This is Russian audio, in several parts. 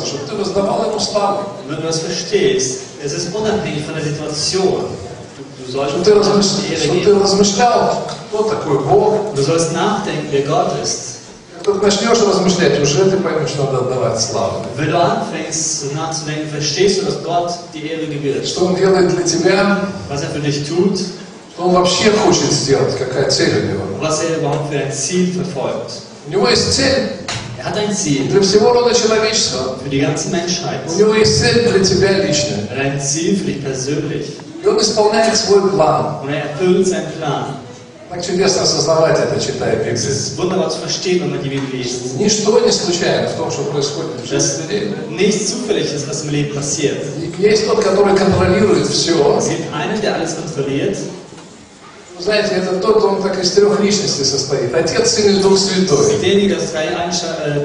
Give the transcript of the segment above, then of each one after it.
чтобы ты воздавал ему славу. Wenn du das verstehst, es ist unabhängig von der Situation. Du sollst Чтобы ты размышлял, кто такой Бог. Du sollst nachdenken, wer Gott ist. Когда ты начнешь размышлять, уже ты поймешь, что надо отдавать славу. Wenn du anfängst nachzudenken, verstehst du, dass Gott die Ehre gebührt. Что Он делает для тебя, Was für dich tut, что Он вообще хочет сделать, какая цель у Него. was überhaupt für ein Ziel verfolgt. У Него есть цель Hat ein Ziel для всего рода человечества. für die ganze Menschheit. У Него есть цель для тебя лично. Hat ein Ziel für dich persönlich. И Он исполняет свой план. Und erfüllt seinen Plan. Так чудесно осознавать это, читая Es Библию. ist wunderbar zu verstehen, wenn man die Bibel liest. Ничто не случайно в том, что происходит в Dass жизни людей. nichts zufällig ist, was im Leben passiert. И есть тот, который контролирует все. Es gibt einen, der alles kontrolliert. Вы знаете, это тот, он так из трех личностей состоит. Отец, Сын и Дух Святой. Derjenige, das drei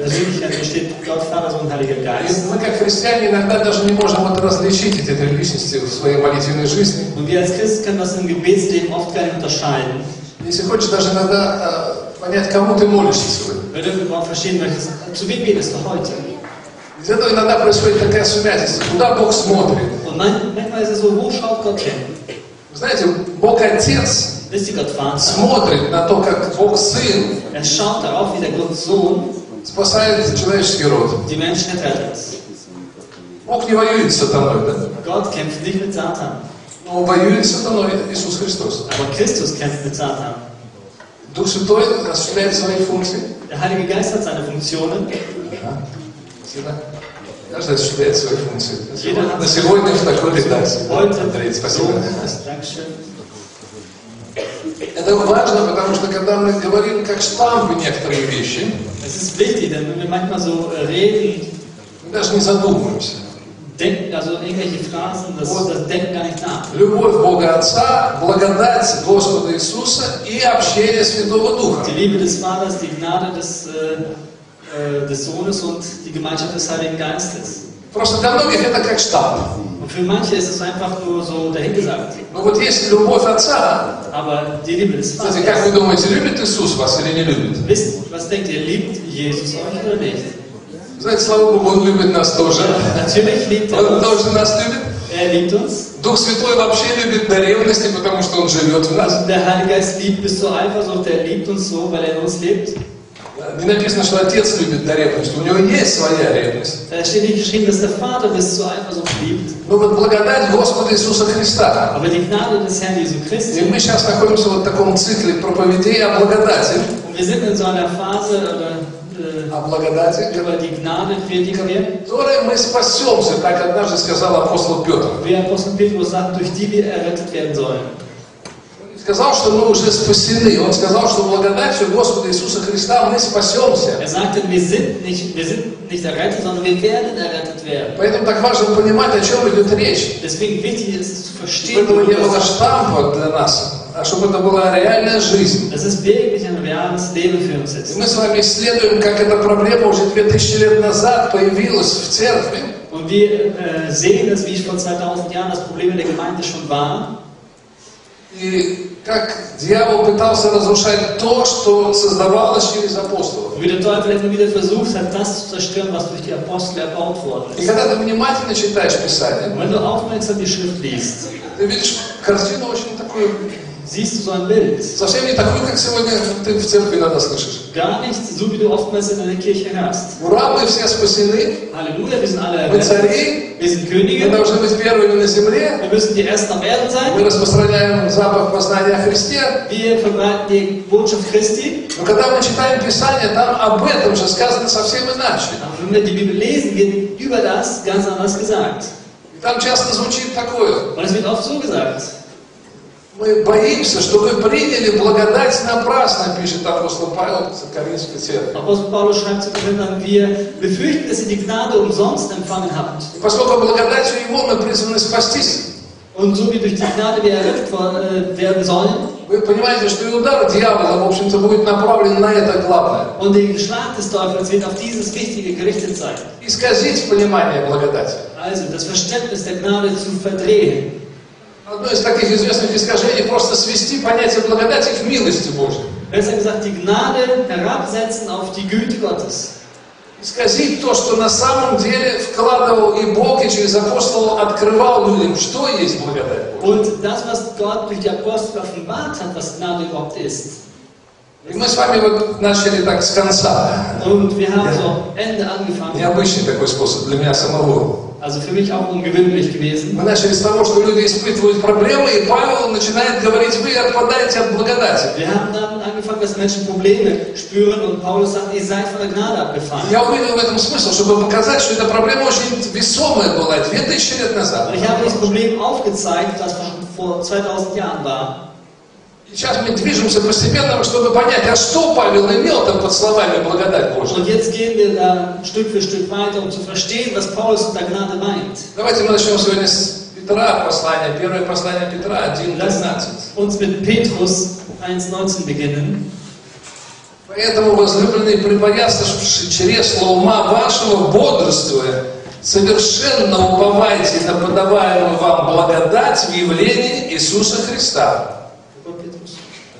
Persönlichkeiten besteht, Gott, Vater, Sohn, Heiliger И Geist. мы, как христиане, иногда даже не можем это различить, эти три личности в своей молитвенной жизни. Und wir als Christen können das im Gebetsleben oft gar nicht unterscheiden. Если хочешь даже иногда понять, кому ты молишься сегодня. Wenn du überhaupt verstehen möchtest, zu wem betest du heute? Из этого иногда происходит такая сумятица. Куда Бог смотрит? Und manchmal ist es so, wo schaut Gott hin? Вы знаете, Бог Отец Wisst ihr, Gott Vater? смотрит на то, как Бог Сын Schaut darauf, wie der Gott Sohn спасает человеческий род. die Menschen rettet. Бог не воюет с сатаной, да? Gott kämpft nicht mit Satan, Но воюет с сатаной Иисус Христос. aber Christus kämpft mit Satan. Дух Святой осуществляет свои функции. Der Heilige Geist hat seine Funktionen. Спасибо. Каждый осуществляет свои функции. Jeder hat На сегодня в такой редакции. Heute Андрей, спасибо. so. Dankeschön. Это важно, потому что когда мы говорим как штампы некоторые вещи, Es ist wichtig, denn wenn wir manchmal so reden, мы даже не задумываемся. denken, also irgendwelche Phrasen, das denken gar nicht nach. Любовь Бога Отца, благодать Господа Иисуса и общение Святого Духа. Die Liebe des Vaters, die Gnade des Sohnes und die Gemeinschaft des Heiligen Geistes. Просто для многих это как штамп. Und für manche ist es einfach nur so dahingesagt. Но вот есть любовь Отца. Aber die Liebe des Кстати, как вы Vaters, думаете, любит Иисус вас или не любит? wisst, was denkt ihr, liebt Jesus euch oder nicht? Знаете, слава Богу, Он любит нас тоже. Natürlich liebt er Он uns. тоже нас любит. Er liebt uns. Дух Святой вообще любит до ревности, потому что Он живет в нас. Und der Heilige Geist liebt bis zur Eifersucht, er liebt uns so, weil er in uns lebt. Не написано, что Отец любит до ревности. У Него есть своя ревность. Da steht nicht geschrieben, dass der Vater bis zur Eifersucht liebt. Но вот благодать Господа Иисуса Христа. Aber die Gnade des Herrn Jesu Christi. И мы сейчас находимся в таком цикле проповедей о благодати. Und wir sind in so einer Phase О благодати, über die Gnade predigen wir. которой мы спасемся, как однажды сказал апостол Петр. Wie Apostel Petrus sagt, durch die wir errettet werden sollen. Он сказал, что мы уже спасены. Он сказал, что благодатью Господа Иисуса Христа мы спасемся. Er sagte, wir sind nicht errettet, sondern wir werden errettet werden. Поэтому так важно понимать, о чем идет речь. Deswegen wichtig ist es zu Чтобы verstehen, этого не было штампа для нас, а чтобы это была реальная жизнь. dass es wirklich ein reales Leben für uns И ist. мы с вами исследуем, как эта проблема уже 2000 лет назад появилась в церкви. Und wir sehen es, wie vor 2000 Jahren das Problem in der Gemeinde schon war. И как дьявол пытался разрушать то, что создавалось через апостолов. Und wie der Teufel immer wieder versucht hat, das zu zerstören, was durch die Apostel erbaut worden И ist. когда ты внимательно читаешь Писание, Und wenn du aufmerksam die Schrift liest, ты видишь картину очень такую, siehst du so ein Bild. совсем не такую, как сегодня ты в церкви иногда слышишь. Gar nicht so, wie du oftmals in der Kirche hörst. Ура, мы все спасены, Halleluja, wir sind alle мы errettet. цари, Wir sind мы Könige. должны быть первыми на земле, Wir müssen die Ersten auf Erden sein. мы распространяем запах познания о Христе. Wir verbreiten die Botschaft Christi. Но когда мы читаем Писание, там об этом же сказано совсем иначе. Aber wenn wir die Bibel lesen, wird über das ganz anders gesagt. И там часто звучит такое: Und es wird oft so gesagt. мы боимся, что вы приняли благодать напрасно, пишет апостол Павел в Коринфской церкви. Apostel Paulus schreibt zu Korinthern, wir befürchten, dass ihr die Gnade umsonst empfangen habt. И поскольку благодатью Его мы призваны спастись, Und so wie durch die Gnade wir errettet werden sollen. вы понимаете, что и удар дьявола, в общем-то, будет направлен на это главное. Und der Schlag des Teufels wird auf dieses Wichtige gerichtet sein. Исказить понимание благодати. Also das Verständnis der Gnade zu verdrehen. Одно из таких известных искажений — просто свести понятие благодати к милости Божьей. Besser gesagt, die Gnade herabsetzen auf die Güte Gottes. исказить то, что на самом деле вкладывал и Бог, и через апостолов открывал людям, что есть благодать Божья. Und das, was Gott durch die Apostel offenbart hat, was Gnade überhaupt ist. И мы с вами вот начали так с конца. Und wir haben so Ende angefangen. Необычный такой способ для меня самого. Also für mich auch ungewöhnlich gewesen. Мы начали с того, что люди испытывают проблемы, и Павел начинает говорить, вы отпадаете от благодати. Wir haben damit angefangen, dass Menschen Probleme spüren und Paulus sagt, ihr seid von der Gnade abgefallen. Я увидел в этом смысл, чтобы показать, что эта проблема очень весомая была 2000 лет назад. Und ich habe dieses Problem aufgezeigt, das vor 2000 Jahren war. И сейчас мы движемся постепенно, чтобы понять, а что Павел имел там под словами благодать Божья. Und jetzt gehen wir da Stück für Stück weiter, um zu verstehen, was Paulus unter Gnade meint. Давайте мы начнем сегодня с Петра, послания, первое послание Петра, 1:15. Lass uns mit Petrus 1,19 beginnen. Поэтому, возлюбленные, припоясавши чресло ума вашего, бодрствуя, совершенно уповайте на подаваемую вам благодать в явлении Иисуса Христа.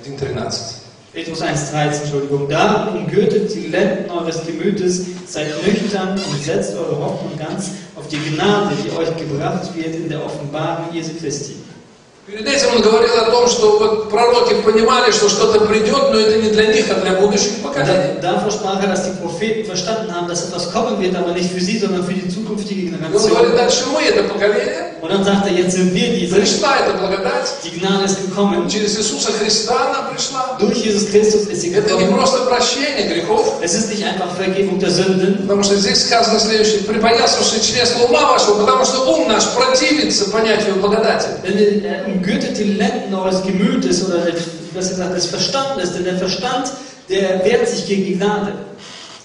1:13. Petrus 1,13, Entschuldigung. Darum umgürtet die Lenden eures Gemütes, seid nüchtern und setzt eure Hoffnung ganz auf die Gnade, die euch gebracht wird in der Offenbarung Jesu Christi. Перед этим он говорил о том, что вот пророки понимали, что что-то придет, но это не для них, а для будущих поколений. Davor sprach dass die Propheten verstanden haben, dass etwas kommen wird, aber nicht für sie, sondern für die zukünftige И он говорит, Generation. дальше мы, это поколение, Und dann sagt jetzt sind wir diese. пришла эта благодать, Die Gnade ist gekommen. через Иисуса Христа она пришла. Durch Jesus Christus ist sie Это не gekommen. просто прощение грехов, Es ist nicht einfach Vergebung der Sünden, потому что здесь сказано следующее, припоясавши чресло ума вашего, потому что ум наш противится понятию благодати. denn er umgürtet die Lenden eures Gemütes oder was er sagt, des Verstandes, denn der Verstand, der wehrt sich gegen die Gnade.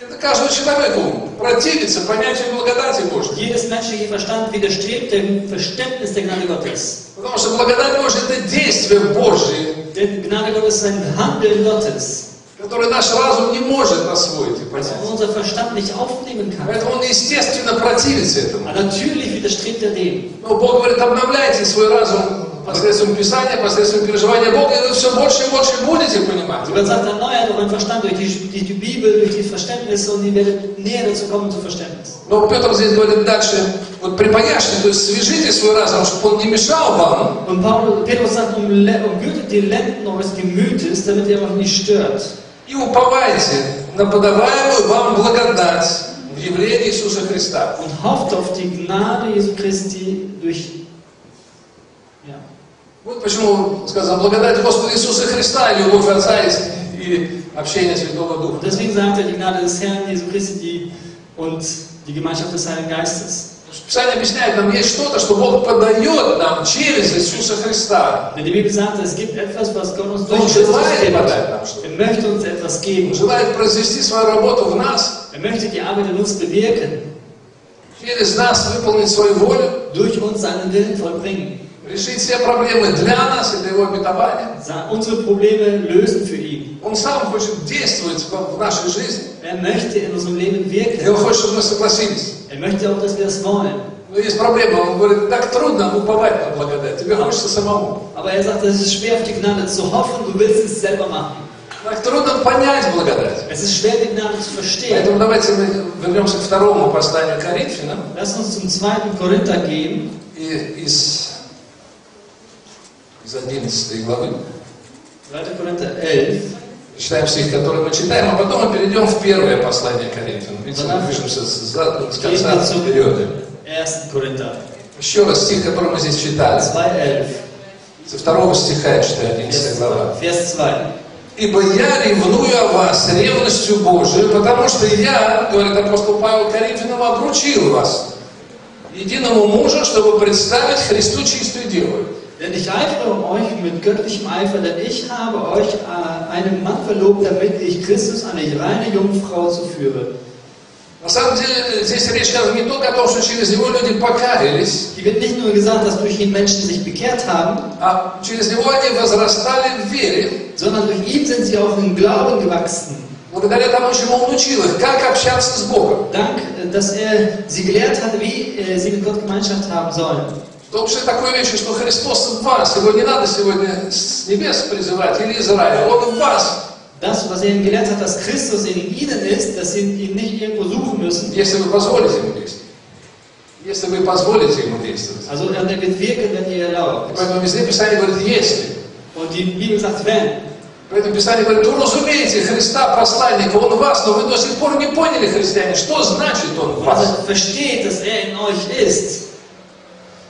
Это каждый человек ум противится понятию благодати Божьей. Jedes menschliche Verstand widerstrebt dem Verständnis der Gnade Gottes. Потому что благодать Божья это действие Божье, Denn Gnade Gottes ist ein Handeln Gottes, которое наш разум не может освоить и das понять. unser Verstand nicht aufnehmen kann. Поэтому он естественно противится этому. Aber natürlich widerstrebt er dem. Но Бог говорит, обновляйте свой разум посредством Писания, посредством переживания Бога, и вы все больше и больше будете понимать. Gott sagt, erneuert euren Verstand durch die Bibel, durch die Verständnisse und ihr werdet näher dazu kommen zu Verständnis. Но Петр здесь говорит дальше, вот припаяшьте, то есть свяжите свой разум, чтобы он не мешал вам. Und Petrus sagt, umgürtet die Lenden eures Gemütes, damit ihr euch nicht stört. И уповайте на подаваемую вам благодать в явлении Иисуса Христа. Und hofft auf die Gnade Jesu Christi durch. Ja. Вот почему сказал, благодать Господа Иисуса Христа, и любовь Отца и общение Святого Духа. Und deswegen sagt er, die Gnade des Herrn Jesu Christi und die Gemeinschaft des Heiligen Geistes. Писание объясняет, нам есть что-то, что Бог подает нам через Иисуса Христа. Denn die Bibel sagt, es gibt etwas, was Gott uns Он durch Christus желает gibt. подать нам что-то. Er möchte uns etwas Он geben. желает произвести свою работу в нас, Er möchte die Arbeit in uns bewirken, через нас выполнить свою волю, durch uns seinen Willen vollbringen. решить все проблемы для нас, это его обетование. Unsere Probleme lösen für ihn. Он сам хочет действовать в нашей жизни. Er möchte in unserem Leben И wirken. он хочет, чтобы мы согласились. Er möchte auch, dass wir es wollen. Но есть проблема, он говорит, так трудно уповать на благодать, тебе хочется самому. Aber er sagt, es ist schwer, auf die Gnade zu hoffen, du willst es selber machen. Так трудно понять благодать. Es ist schwer, die Gnade zu verstehen. Поэтому давайте мы вернемся к второму посланию Коринфянам. Lass uns zum 2. Korinther gehen. И из 11 главы. 2. Korinther 11. Читаем стих, который мы читаем, а потом мы перейдем в первое послание Коринфянам. Видите, мы движемся с конца вперед. 1. Korinther Еще раз стих, который мы здесь читали. 2,11. Со второго стиха я читаю, 11 глава. Vers 2. «Ибо я ревную о вас ревностью Божией, потому что я, говорит апостол Павел Коринфянам, обручил вас единому мужу, чтобы представить Христу чистую деву». Denn ich eifere euch mit göttlichem Eifer, denn ich habe euch einem Mann verlobt, damit ich Christus eine reine Jungfrau zuführe. На самом деле, здесь речь идет не только о том, что через него люди покаялись, Hier wird nicht nur gesagt, dass durch ihn Menschen sich bekehrt haben, а через него они возрастали в вере, sondern durch ihn sind sie auch im Glauben gewachsen. благодаря тому, чему он учил их, как общаться с Богом. Dank, dass er sie gelehrt hat, wie sie mit Gott Gemeinschaft haben sollen. В том числе такой вещи, что Христос в вас, его не надо сегодня с небес призывать или Израиля, он в вас Das, was ihnen gelehrt hat, dass Christus in ihnen ist, dass sie ihn nicht irgendwo suchen müssen. Если вы позволите ему действовать. Если вы позволите ему действовать. Also er wird wirken, wenn ihr erlaubt. Поэтому везде Писание говорит «если». Und die Bibel sagt, wenn. Поэтому Писание говорит, вы разумеете Христа, посланника, Он в вас, но вы до сих пор не поняли, христиане, что значит Он в вас. Also versteht, dass er in euch ist.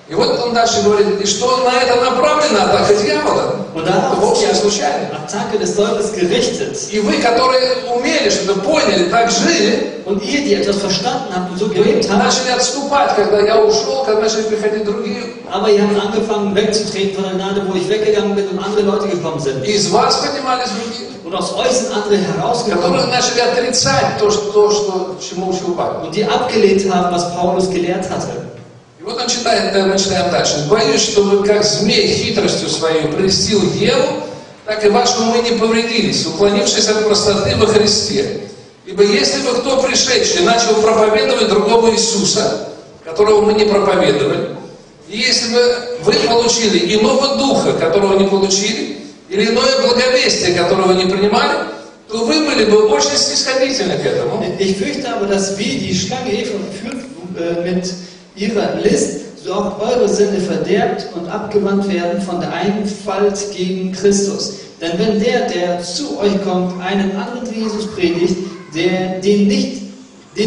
И вот он дальше говорит, и что на это направлена атака дьявола. Это вовсе не случайно. Attacke des Teufels gerichtet. И вы, которые умели, что-то поняли, так жили, Und ihr, die etwas verstanden habt und so gelebt habt, начали отступать, когда я ушел, когда начали приходить другие. aber ihr habt angefangen wegzutreten von der Gnade, wo ich weggegangen bin und andere Leute gekommen sind. И из вас поднимались другие, Und aus euch sind andere herausgekommen. которые начали отрицать то, чему учил Павел. Und die abgelehnt haben, was Paulus gelehrt hatte. И вот мы читаем дальше. «Боюсь, что вы, как змей, хитростью своей прельстил Еву, так и ваши умы не повредились, уклонившись от простоты во Христе. Ибо если бы кто пришедший начал проповедовать другого Иисуса, которого мы не проповедовали, и если бы вы получили иного духа, которого не получили, или иное благовестие, которого не принимали, то вы были бы очень снисходительны к этому». Ich fürchte aber, dass wie die Schlange Eva verführt mit ihrer List, so auch eure Sinne verderbt und abgewandt werden von der Einfalt gegen Christus. Denn wenn der zu euch kommt, einen anderen Jesus predigt, den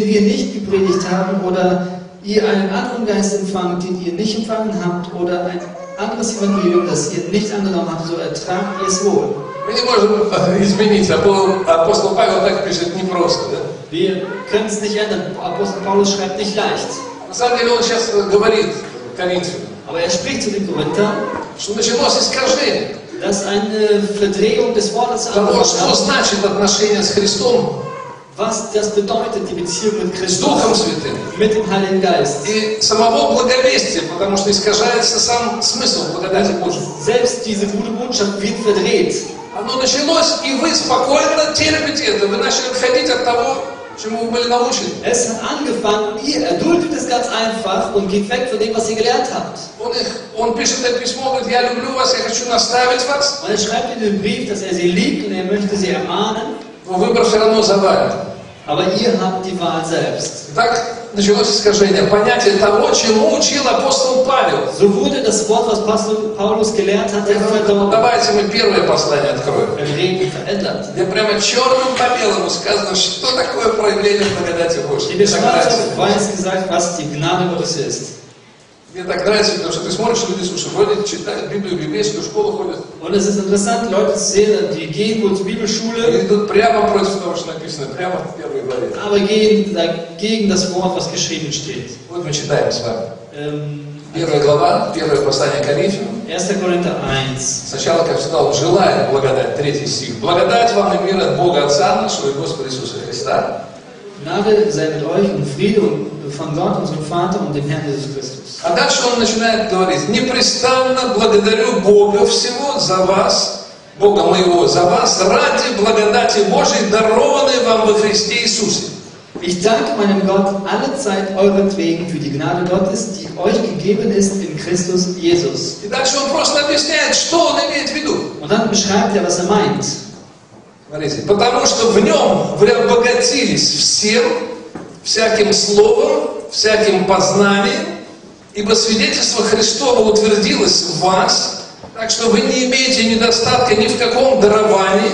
wir nicht gepredigt haben, oder ihr einen anderen Geist empfangt, den ihr nicht empfangen habt, oder ein anderes Evangelium, das ihr nicht angenommen habt, so ertragt ihr es wohl. Мы не можем изменить, апостол Павел так пишет непросто. Да? Wir können es nicht ändern. Apostel Paulus schreibt nicht leicht. На самом деле он сейчас говорит Коринфянам, Aber er spricht zu den Korinthern, что началось искажение dass eine Verdrehung des Wortes того, что значит отношение с Христом, was das bedeutet, die Beziehung mit с Christus, Духом Святым mit dem Heiligen Geist. и самого благовестия, потому что искажается сам смысл благодати Божьей. Selbst diese gute Botschaft wird verdreht. Оно началось, и вы спокойно терпите это, вы начали отходить от того, чему вы были научены. Es hat angefangen, ihr erduldet es ganz einfach und geht weg von dem, was ihr gelernt habt. Он пишет это письмо, говорит, я люблю вас, я хочу наставить вас, Und er schreibt in den Brief, dass er sie liebt und er möchte sie ermahnen, но выбор все равно за вами. aber ihr habt die Wahl selbst. Так началось искажение понятия того, чему учил апостол Павел. So wurde das Wort, was Pastor Paulus gelehrt hatte, verdorben. Давайте мы первое послание откроем. Verändert. Где прямо черным по белому сказано, что такое проявление благодати Божьей. Hier wird schwarz auf weiß gesagt, was die Gnade Gottes ist. Мне так нравится, потому что ты смотришь, люди, слушай, вроде читают Библию, в библейскую школу ходят. Und es ist interessant, Leute zu sehen, die gehen wohl zur Bibelschule, И идут прямо против того, что написано, прямо в первой главе. aber gehen dagegen das Wort, was geschrieben steht. Вот мы читаем с вами. Первая глава, первое послание Коринфянам. 1. Korinther 1. Сначала, как сказал, желаем благодать, 3 стих. Благодать вам и мир от Бога Отца нашего и Господа Иисуса Христа. Gnade sei mit euch und Friede von Gott, unserem Vater und dem Herrn Jesus Christus. А дальше он начинает говорить, непрестанно благодарю Бога всего за вас, Бога моего, за вас, ради благодати Божией, дарованной вам во Христе Иисусе. Ich danke meinem Gott alle Zeit euretwegen für die Gnade Gottes, die euch gegeben ist in Christus Jesus. И дальше он просто объясняет, что он имеет в виду. Und dann beschreibt er, was er meint. Смотрите, потому что в нем вы обогатились всем, всяким словом, всяким познанием, ибо свидетельство Христово утвердилось в вас, так что вы не имеете недостатка ни в каком даровании,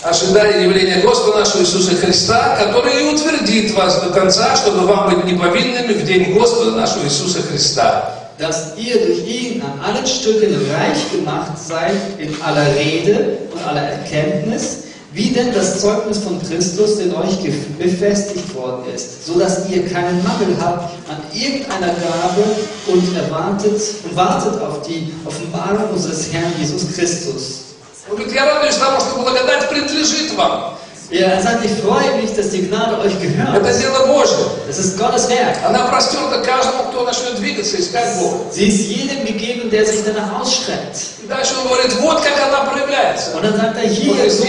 ожидая явления Господа нашего Иисуса Христа, который и утвердит вас до конца, чтобы вам быть неповинными в день Господа нашего Иисуса Христа. Dass ihr durch ihn an allen Stücken reich gemacht seid in aller Rede und aller Erkenntnis, wie denn das Zeugnis von Christus in euch befestigt worden ist, so dass ihr keinen Mangel habt an irgendeiner Gabe und wartet auf die Offenbarung unseres Herrn Jesus Christus. Он говорит, я радуюсь тому, что благодать принадлежит вам. Er sagt, ich freue mich, dass die Gnade euch gehört. Это дело Божье. Das ist Gottes Werk. Она простерта каждому, кто начнет двигаться, искать Бога. Sie ist jedem gegeben, der sich danach ausstreckt. И дальше он говорит, вот как она проявляется. Und dann sagt er, hier so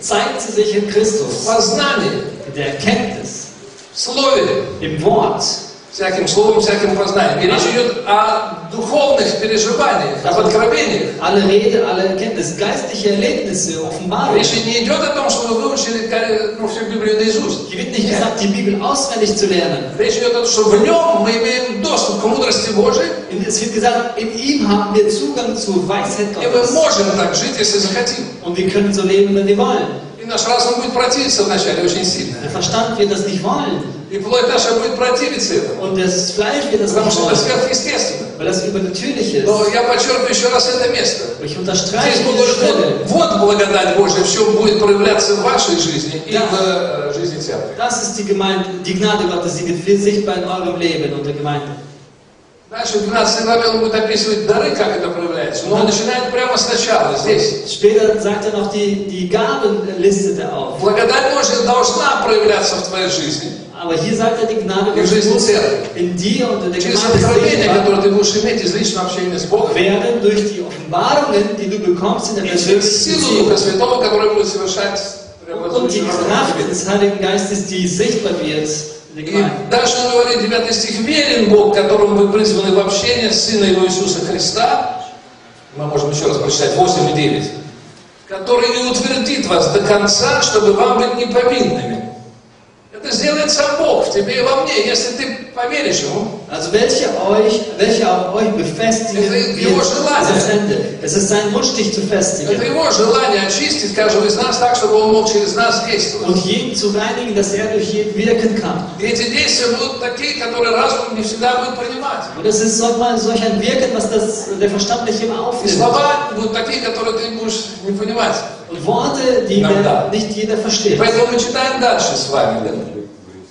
zeigt sie sich in Christus. В познании, In der Erkenntnis, в слове, im Wort, в всяким словом, всяким познанием. И речь идет о духовных переживаниях, об откровениях. Alle Rede, alle Erkenntnis, geistliche Erlebnisse, Offenbarung. Речь не идет о том, что вы выучили всю Библию наизусть. Hier wird nicht gesagt, die Bibel auswendig zu lernen. Речь идет о том, что в нем мы имеем доступ к мудрости Божией. Es wird gesagt, in ihm haben wir Zugang zur Weisheit И мы Gottes. можем так жить, если захотим. Und wir können so leben, wenn wir wollen. И наш разум будет противиться вначале очень сильно. Der Verstand wird das nicht wollen. И плоть наша будет противиться этому. Und das Fleisch wird das Потому nicht что это wollen. сверхъестественно. Weil das übernatürlich ist. Но я подчеркиваю еще раз это место. Ich Здесь unterstreiche Бог diese говорит, Stelle. вот благодать Божия, в чем будет проявляться в вашей жизни и в жизни церкви. Das ist die Gemeinde, die Gnade Gottes, die wird sichtbar in eurem Leben und der Gemeinde. Дальше в 12 главе он будет описывать дары, как это проявляется. Но он начинает прямо сначала, здесь. Später sagt er noch die Gaben, listet er auf. Благодать Божия должна проявляться в твоей жизни. Aber hier sagt er, die Gnade И в жизни Gottes церкви. in dir und in der Через Gemeinde откровение, sichtbar которое ты будешь иметь из личного общения с Богом. werden durch die Offenbarungen, die du bekommst in der И через persönlichen силу Духа Beziehung. Святого, который будет совершать Und die преобразующую работу в Kraft тебе. des Heiligen Geistes, die sichtbar wird in der И Gemeinde. дальше он говорит, 9 стих, верен Бог, которому вы призваны в общение Сына Его Иисуса Христа, мы можем еще раз прочитать 8 и 9, который и утвердит вас до конца, чтобы вам быть неповинными. Это сделает сам Бог в тебе и во мне, если ты поверишь Ему. Also welcher auf euch befestigen Это wird, его ist желание. das Ende. Es ist sein Wunsch, dich zu Это festigen Его желание очистить каждого из нас так, чтобы Он мог через нас действовать. und jeden zu reinigen, dass er durch jeden wirken kann. И эти действия будут такие, которые разум не всегда будет принимать. Und es ist solch ein Wirken, was der Verstand nicht immer И aufnimmt. слова будут такие, которые ты будешь не понимать. Und Worte, die nicht jeder versteht. Поэтому мы читаем дальше с вами, да?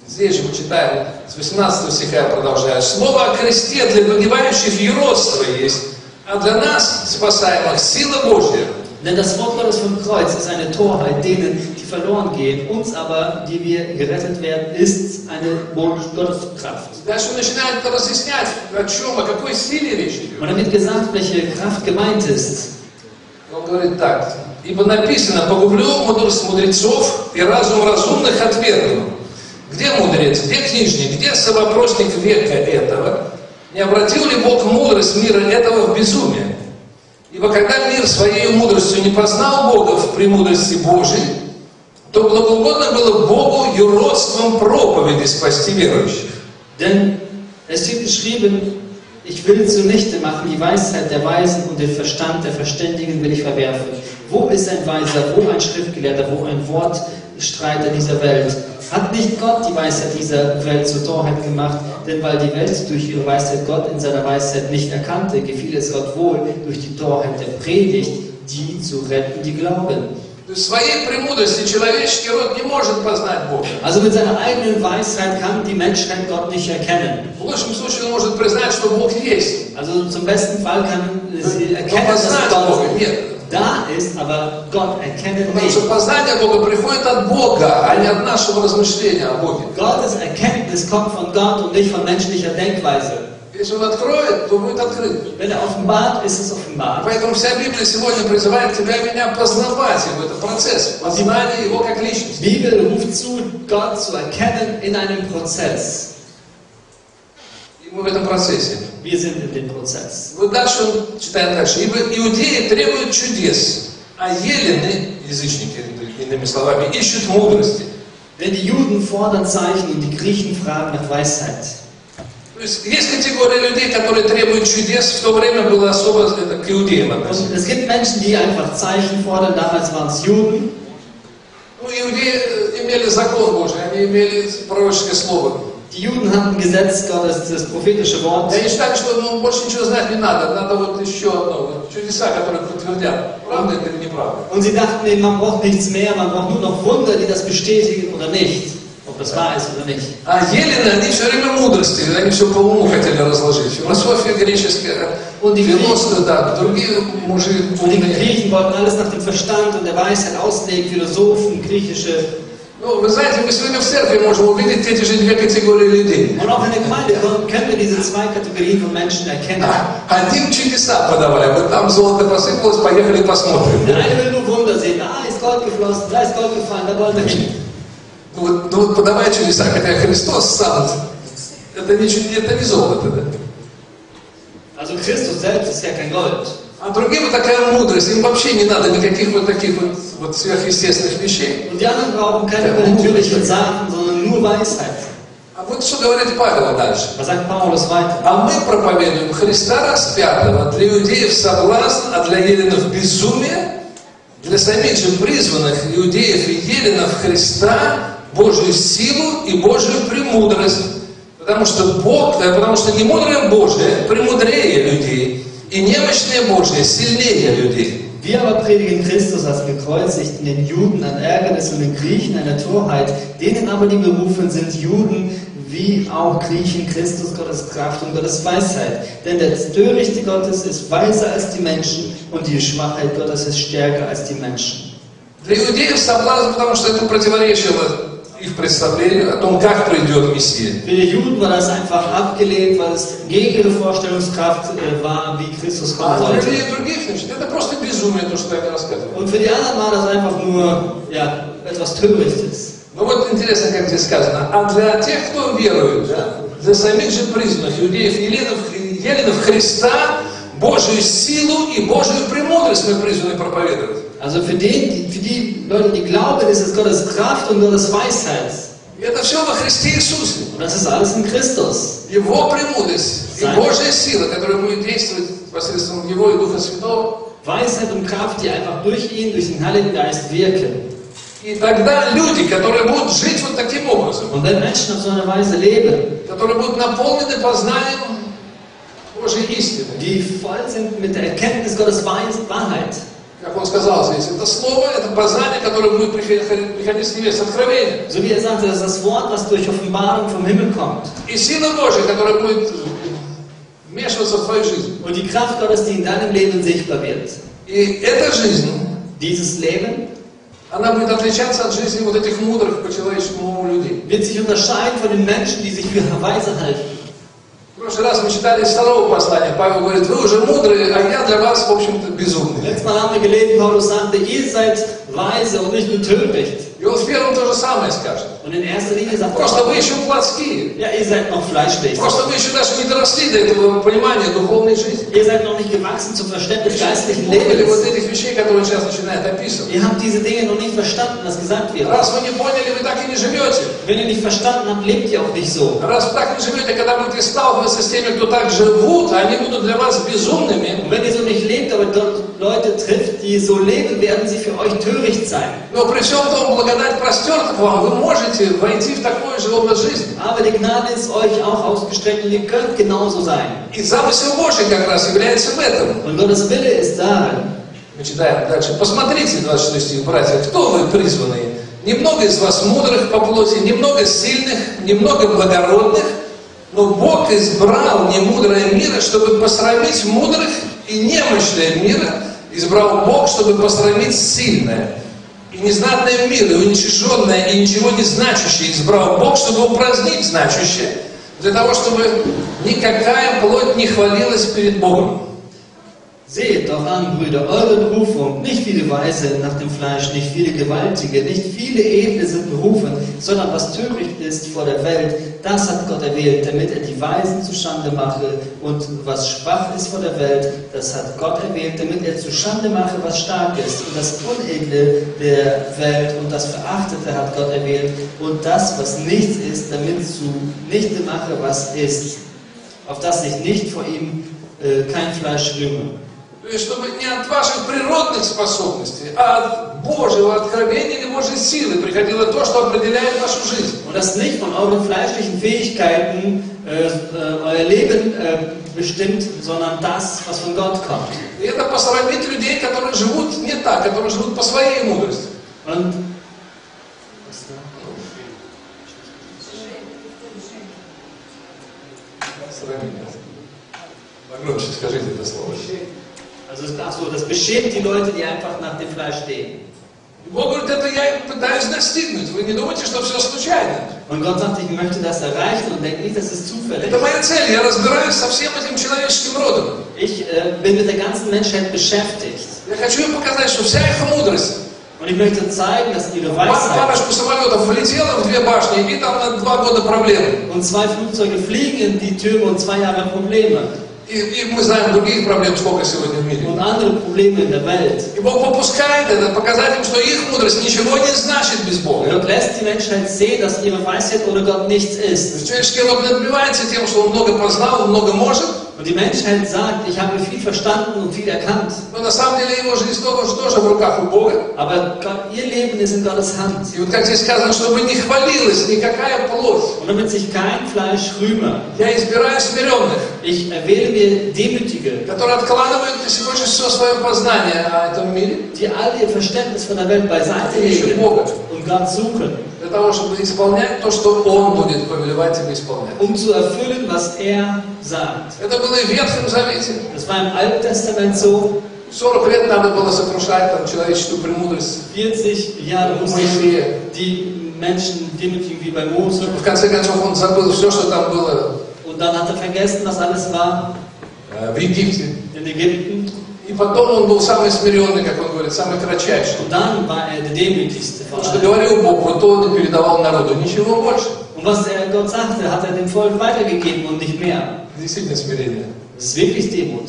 Здесь же мы читаем с 18 стиха, я продолжаю. Слово о кресте для погибающих юродство есть, а для нас, спасаемых, сила Божья. Denn das Wort Gottes vom Kreuz ist eine Torheit denen, die verloren gehen. Uns aber, die wir gerettet werden, ist eine Gotteskraft. Дальше он начинает разъяснять, о чем, о какой силе речь идет. Und dann wird gesagt, welche Kraft gemeint ist. Он говорит так. Ибо написано, погублю мудрость мудрецов и разум разумных отвергну. Где мудрец, где книжник, где совопросник века этого? Не обратил ли Бог мудрость мира этого в безумие? Ибо когда мир своей мудростью не познал Бога в премудрости Божией, то благоугодно было Богу юродством проповеди спасти верующих. Denn es steht geschrieben, ich will zunichte machen die Weisheit der Weisen und den Verstand der Verständigen will ich verwerfen. Wo ist ein Weiser, wo ein Schriftgelehrter, wo ein Wortstreiter dieser Welt? Hat nicht Gott die Weisheit dieser Welt zur Torheit gemacht? Denn weil die Welt durch ihre Weisheit Gott in seiner Weisheit nicht erkannte, gefiel es Gott wohl, durch die Torheit der Predigt, die zu retten, die glauben. То есть в своей премудрости человеческий род не может познать Бога. Also mit seiner eigenen Weisheit kann die Menschheit Gott nicht erkennen. В лучшем случае он может признать, что Бог есть. Also zum besten Fall kann sie erkennen, Но dass познать Gott Бога нет. da ist, aber Gott erkennen Потому nicht. что познание Бога приходит от Бога, а не от нашего размышления о Боге. Gottes Erkenntnis kommt von Gott und nicht von menschlicher Denkweise. Если Он откроет, то будет открыт. Wenn er offenbart, ist es offenbart. Поэтому вся Библия сегодня призывает тебя и меня познавать Его. Это процесс познания Его как личности. Die Bibel ruft zu, Gott zu erkennen in einem Prozess. И мы в этом процессе. Wir sind in dem Prozess. Вот дальше он читает дальше. Ибо иудеи требуют чудес, а елены, язычники, иными словами, ищут мудрости. Denn die Juden fordern Zeichen und die Griechen fragen nach Weisheit. То есть есть категория людей, которые требуют чудес, в то время было особо это, к иудеям относится. Und es gibt Menschen, die einfach Zeichen fordern. Damals waren es Juden. Ну, иудеи имели закон Божий, они имели пророческое слово. Die Juden hatten Gesetz Gottes, das prophetische Wort. И они считали, что больше ничего знать не надо, надо вот еще одно, вот, чудеса, которые подтвердят, правда это или неправда. Und sie dachten, nee, man braucht nichts mehr, man braucht nur noch Wunder, die das bestätigen oder nicht. Ob das wahr ist oder nicht. А елены, они все время мудрости, они все по уму хотели разложить. Философия греческая, философы, да, другие мужи Und die умные. Griechen wollten alles nach dem Verstand und der Weisheit auslegen, Philosophen, griechische. Ну, вы знаете, мы сегодня в церкви можем увидеть эти же две категории людей. Und auch in der Gemeinde können wir diese zwei Kategorien von Menschen erkennen. Один чудеса подавали, вот там золото посыпалось, поехали посмотрим. Der eine will nur Wunder sehen, da ist Gold geflossen, da ist Gold gefallen, da wollen wir hin. Ну вот подавай чудеса, хотя Христос сам это не золото, да? Also Christus selbst ist ja kein Gold. А другим такая мудрость, им вообще не надо никаких вот таких вот сверхъестественных вещей. Und die anderen brauchen keine übernatürlichen Sachen, sondern nur Weisheit. А вот что говорит Павел дальше. Was sagt Paulus weiter? А мы проповедуем Христа распятого, для иудеев соблазн, а для еленов безумие, для самих же призванных иудеев и еленов Христа Божию силу и Божию премудрость. Потому что немудрое Божие премудрее людей, и немощное Божие сильнее людей. Wir aber predigen Christus als gekreuzigten, den Juden an Ärgernis und den Griechen an der Torheit, denen aber die berufen sind, Juden wie auch Griechen, Christus, Gottes Kraft und Gottes Weisheit. Denn der Törichte Gottes ist weiser als die Menschen und die Schwachheit Gottes ist stärker als die Menschen. Для иудеев соблазн, потому что это противоречило их представлению о том, как придет Мессия. Für die Juden war das einfach abgelehnt, weil es gegen ihre Vorstellungskraft war, wie Christus kommen А для sollte. людей других, значит, это просто безумие, то, что я рассказываю. Und für die anderen war das einfach nur etwas Törichtes. Ну вот интересно, как здесь сказано. А для тех, кто верует, да, для самих же призванных иудеев и еленов Христа, Божию силу и Божию премудрость мы призваны проповедовать. Also für die Leute, die glauben, ist es Gottes Kraft und Gottes Weisheit. И это все во Христе Иисусе. Und das ist alles in Christus. Его премудрость и Божья сила, которая будет действовать посредством Его и Духа Святого. Weisheit und Kraft, die einfach durch ihn, durch den Heiligen Geist wirken. И тогда люди, которые будут жить вот таким образом, Und wenn Menschen auf so eine Weise leben, которые будут наполнены познанием Божьей истины, die voll sind mit der Erkenntnis Gottes Wahrheit, как он сказал здесь, это слово, это познание, которое будет приходить с небес, откровение. so wie er sagte, das ist das Wort, was durch Offenbarung vom Himmel kommt. И сила Божья, которая будет вмешиваться в твою жизнь. Und die Kraft Gottes, die in deinem Leben sichtbar wird. И эта жизнь, Dieses Leben она будет отличаться от жизни вот этих мудрых по человеческому уму людей. wird sich unterscheiden von den Menschen, die sich für weise halten. В прошлый раз мы читали из 2 послания. Павел говорит, вы уже мудрые, а я для вас, в общем-то, безумный. Letztes Mal haben wir gelesen, Paulus sagte, ihr seid weise und nicht nur töricht. И он в 1 то же самое скажет. Und in erster Linie sagt Просто вы er, еще плотские. ja, ihr seid noch fleischlich. Просто вы еще даже не доросли до этого понимания духовной жизни. Ihr seid noch nicht gewachsen zum Verständnis geistlichen Поняли вот Lebens. этих вещей, которые сейчас начинает описывать. Ihr habt diese Dinge noch nicht verstanden, was gesagt wird. Раз вы не поняли, вы так и не живете. Wenn ihr nicht verstanden habt, lebt ihr auch nicht so. Раз вы так не живете, когда будете сталкиваться с теми, кто так живут, они будут для вас безумными. Und wenn ihr so nicht lebt, aber dort Leute trifft, die so leben, werden sie für euch töricht sein. Но при всем том, благодать простерта к вам, вы можете войти в такой же образ жизни. Aber die Gnade ist euch auch ausgestreckt und ihr könnt genauso sein. И замысел Божий как раз является в этом. Und Gottes Wille ist darin. Мы читаем дальше. Посмотрите, 26 стих, братья, кто вы призванные? Немного из вас мудрых по плоти, немного сильных, немного благородных, но Бог избрал немудрое мира, чтобы посрамить мудрых, и немощное мира избрал Бог, чтобы посрамить сильное. И незнатное мир, и уничиженное, и ничего не значащее избрал Бог, чтобы упразднить значащее, для того, чтобы никакая плоть не хвалилась перед Богом. Seht doch an, Brüder, eure Berufung, nicht viele Weise nach dem Fleisch, nicht viele Gewaltige, nicht viele Edle sind berufen, sondern was töricht ist vor der Welt, das hat Gott erwählt, damit er die Weisen zustande mache, und was schwach ist vor der Welt, das hat Gott erwählt, damit er zustande mache, was stark ist, und das Unedle der Welt und das Verachtete hat Gott erwählt, und das, was nichts ist, damit zunichte mache, was ist, auf das sich nicht vor ihm kein Fleisch rühme. То есть, чтобы не от ваших природных способностей, а от Божьего откровения или Божьей силы приходило то, что определяет вашу жизнь. Und das nicht von euren fleischlichen Fähigkeiten euer Leben bestimmt, sondern das, was von Gott kommt. И это посрамит людей, которые живут не так, которые живут по своей мудрости. Und Погромче скажите это слово. also das beschämt die Leute, die einfach nach dem Fleisch stehen. Бог говорит, это я пытаюсь достигнуть. Вы не думайте, что все случайно. Und Gott sagt, ich möchte das erreichen und denkt nicht, das ist zufällig. Это моя цель. Я разбираюсь со всем этим человеческим родом. Ich bin mit der ganzen Menschheit beschäftigt. Я хочу им показать, что вся их мудрость Und ich möchte zeigen, dass ihre Парочку Weisheit самолетов влетело в 2 башни, и там на 2 года проблемы. und 2 Flugzeuge fliegen in die Türme und 2 Jahre Probleme И мы знаем других проблем, сколько сегодня в мире. und andere Probleme in der Welt. И Бог попускает это, показать им, что их мудрость ничего не значит без Бога. Gott lässt die Menschheit sehen, dass ihre Weisheit ohne Gott nichts ist. Человеческий род надбивается тем, что он много познал, он много может. Und die Menschheit sagt, ich habe viel verstanden und viel erkannt. Но на самом деле его жизнь тоже в руках у Бога. Aber ihr Leben ist in Gottes Hand. И вот как здесь сказано, чтобы не хвалилась никакая плоть. Und damit sich kein Fleisch rühme. Я избираю смиренных, Ich erwähle mir Demütige, которые откладывают на сегодня все свое познание о этом мире, die all ihr Verständnis von der Welt beiseite legen und Gott suchen, для того, чтобы исполнять то, что Он будет повелевать тебе исполнять. zu erfüllen, was er sagt. Это было и в Ветхом Завете. Das war im Alten Testament so. 40 лет надо было сокрушать там человеческую премудрость. 40 Jahre mussten die Menschen demütigen wie bei Mose. В конце концов он забыл все, что там было Und dann hat er vergessen, was alles war в Египте. in Ägypten. И потом он был самый смиренный, как он говорит, самый кратчайший. Und dann war er der Demütigste von Потому что allen. говорил Бог, вот то он и передавал народу, ничего больше. Und was Gott sagte, hat er dem Volk weitergegeben und nicht mehr. Действительно смирение. Das ist wirklich Demut.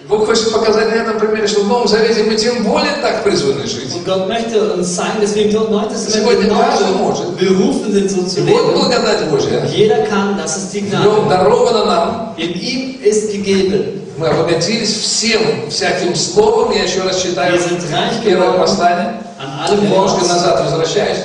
Бог хочет показать на этом примере, что в Новом Завете мы тем более так призваны жить. Und Gott möchte uns zeigen, deswegen dort Neuen Testament Сегодня каждый genauso может. berufen sind, so zu И вот leben. благодать Божья. Jeder kann, das ist die В нем Gnade. даровано нам. In ihm ist gegeben. Мы обогатились всем, всяким словом. Я еще раз читаю Wir sind reich первое geworden послание. an allem Немножко Wort. назад возвращаюсь.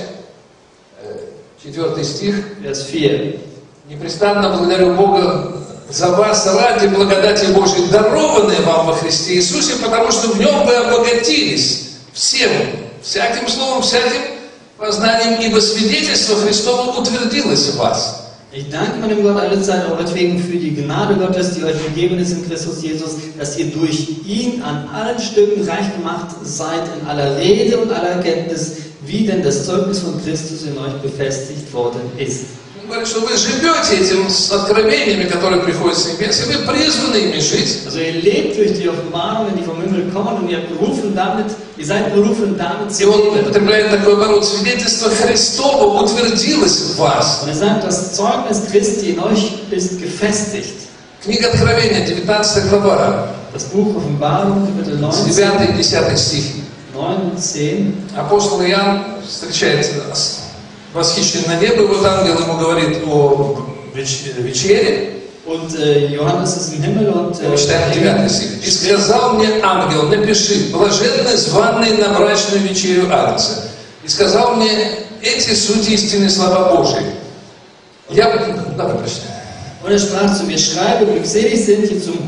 4 стих. Vers 4. Непрестанно благодарю Бога за вас ради благодати Божьей, дарованной вам во Христе Иисусе, потому что в нем вы обогатились всем, всяким словом, всяким познанием, ибо свидетельство Христово утвердилось в вас. Ich danke meinem Gott alle Zeit euretwegen für die Gnade Gottes, die euch gegeben ist in Christus Jesus, dass ihr durch ihn an allen Stücken reich gemacht seid in aller Rede und aller Erkenntnis, wie denn das Zeugnis von Christus in euch befestigt worden ist. Он говорит, что вы живете этим с откровениями, которые приходят с небес, и вы призваны ими жить. Also ihr lebt durch die Offenbarungen, die vom Himmel kommen, und ihr seid berufen damit И zu он leben. употребляет такой оборот. Свидетельство Христово утвердилось в вас. Und er sagt, das Zeugnis Christi in euch ist gefestigt. Книга Откровения, 19 глава, Das Buch Offenbarung, Kapitel 19, 9 и 10 стихи. 9 und 10. Апостол Иоанн встречает нас, восхищенный на небо, и вот ангел ему говорит о вечере. Und Johannes ist im Himmel und Мы читаем 9 стих. «И сказал мне ангел, напиши, блаженны званые на брачную вечерю Агнца. И сказал мне, эти суть истинные слова Божьи». Давай прочитаем. Und er sprach zu mir, schreibe, glückselig sind, die zum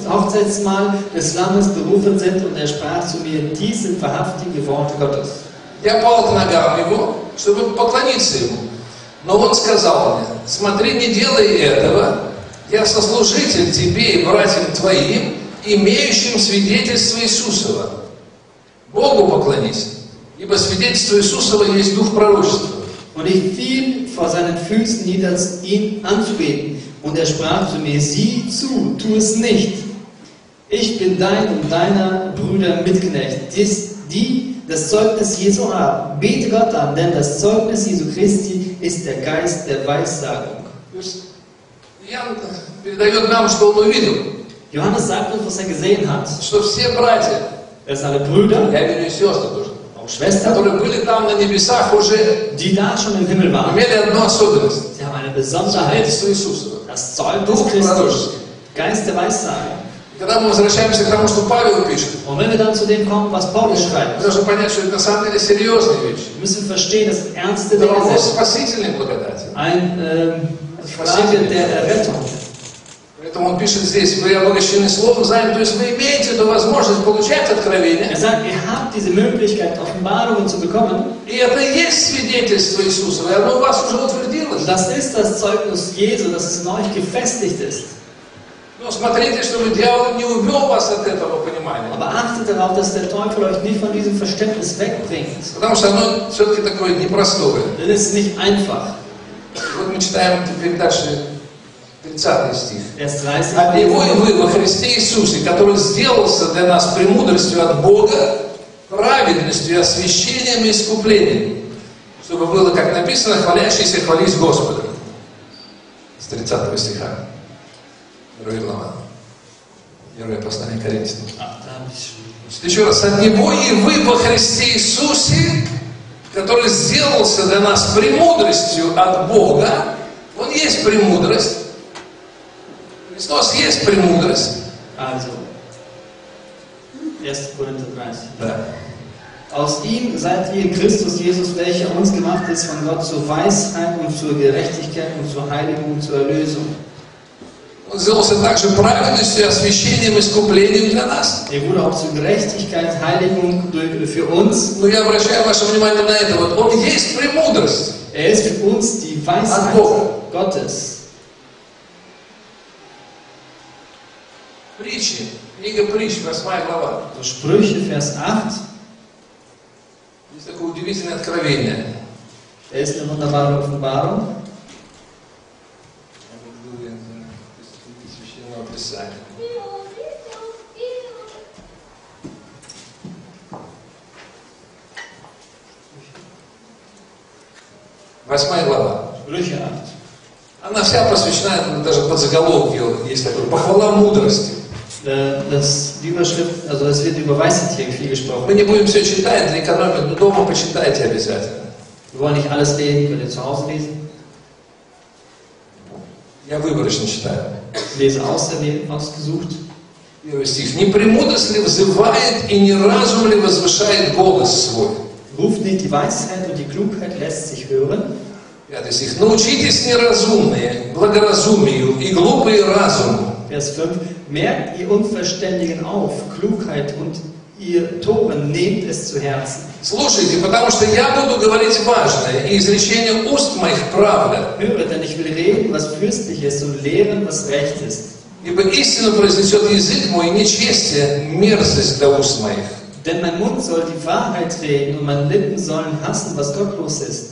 Hochzeitsmahl des Lammes berufen sind. Und er sprach zu mir, dies sind wahrhaftige Worte Gottes. Я пал к ногам его, чтобы поклониться ему. Но он сказал мне, смотри, не делай этого, я сослужитель тебе и братьям твоим, имеющим свидетельство Иисусова. Богу поклонись, ибо свидетельство Иисусова есть дух пророчества. Und ich fiel vor seinen Füßen nieder, ihn anzubeten. Und er sprach zu mir, sieh zu, tu es nicht. Ich bin dein und deiner Brüder Mitknecht, die das Zeugnis Jesu haben. Bete Gott an, denn das Zeugnis Jesu Christi ist der Geist der Weissagung. Иоанн передает нам, что он увидел, Johannes sagt uns, was er gesehen hat. что все братья, Er sind alle Brüder, я видел и сестры тоже, auch Schwestern, которые были там на небесах, уже die da schon im Himmel waren. имели одну особенность. Sie haben eine Besonderheit, Свидетельство Иисусова. das Zeugnis Дух Christi, пророческий. Geist der Weissagung. Когда мы возвращаемся к тому, что Павел пишет, Und wenn wir dann zu dem kommen, was Paulus мы schreibt, должны понять, что это на самом деле серьезные вещи. müssen wir verstehen, dass ernste Это Dinge вопрос sind. спасительной благодати. Frage der Errettung. Поэтому он пишет здесь, вы обогащены Словом, знаем, то есть вы имеете эту возможность получать откровение. Er sagt, ihr habt diese Möglichkeit, Offenbarungen zu bekommen. И это и есть свидетельство Иисусова, и оно у вас уже утвердилось. Und das ist das Zeugnis Jesu, dass es in euch gefestigt ist. Но смотрите, чтобы дьявол не увел вас от этого понимания. Aber achtet darauf, dass der Teufel euch nicht von diesem Verständnis wegbringt. Потому что оно все-таки такое непростое. Denn es ist nicht einfach. Вот мы читаем теперь дальше 30 стих. Vers 30. От Него и вы во Христе Иисусе, который сделался для нас премудростью от Бога, праведностью праведностью, освящением и искуплением, чтобы было, как написано, хвалящийся хвались Господом. С 30 стиха. Первая глава. Первое послание Коринфянам. Еще раз. От Него и вы во Христе Иисусе, который сделался для нас премудростью от Бога. Он есть премудрость. Христос есть премудрость. Also, 1. Korinther 30. Да. Aus ihm seid ihr in Christus Jesus, welcher uns gemacht ist von Gott zur Weisheit und zur Gerechtigkeit und zur Heiligung und zur Erlösung. Он сделался также праведностью, освящением, искуплением для нас. Er wurde auch zur Gerechtigkeit, Heiligung für uns. Но я обращаю ваше внимание на это. Вот он есть премудрость. Er ist für uns die Weisheit Gottes. Притчи. Книга Притч, 8 глава. Sprüche, Vers 8. Есть такое удивительное откровение. Da ist eine wunderbare Offenbarung. Восьмая глава. Sprüche 8. Она вся посвящена, даже под заголовком есть такое, похвала мудрости. Die Überschrift, also es wird über Weisheit hier viel gesprochen. Мы не будем все читать, для экономии, но дома почитайте обязательно. Wir wollen nicht alles lesen, könnt ihr zu Hause lesen. Я выборочно читаю. Ich lese ausgesucht. Первый стих. «Не премудрость ли взывает, и не разум ли возвышает голос свой?» Ruft nicht die Weisheit und die Klugheit lässt sich hören. Пятый стих. «Научитесь неразумные благоразумию и глупые разуму». Vers 5. Merkt ihr Unverständigen auf, Klugheit und ihr Toren nehmt es zu Herzen. Слушайте, потому что я буду говорить важное, и изречение уст моих правда. Höre, denn ich will reden, was fürstlich ist, und lehren, was recht ist. Ибо истину произнесет язык мой, и нечестие мерзость для уст моих. Denn mein Mund soll die Wahrheit reden, und meine Lippen sollen hassen, was gottlos ist.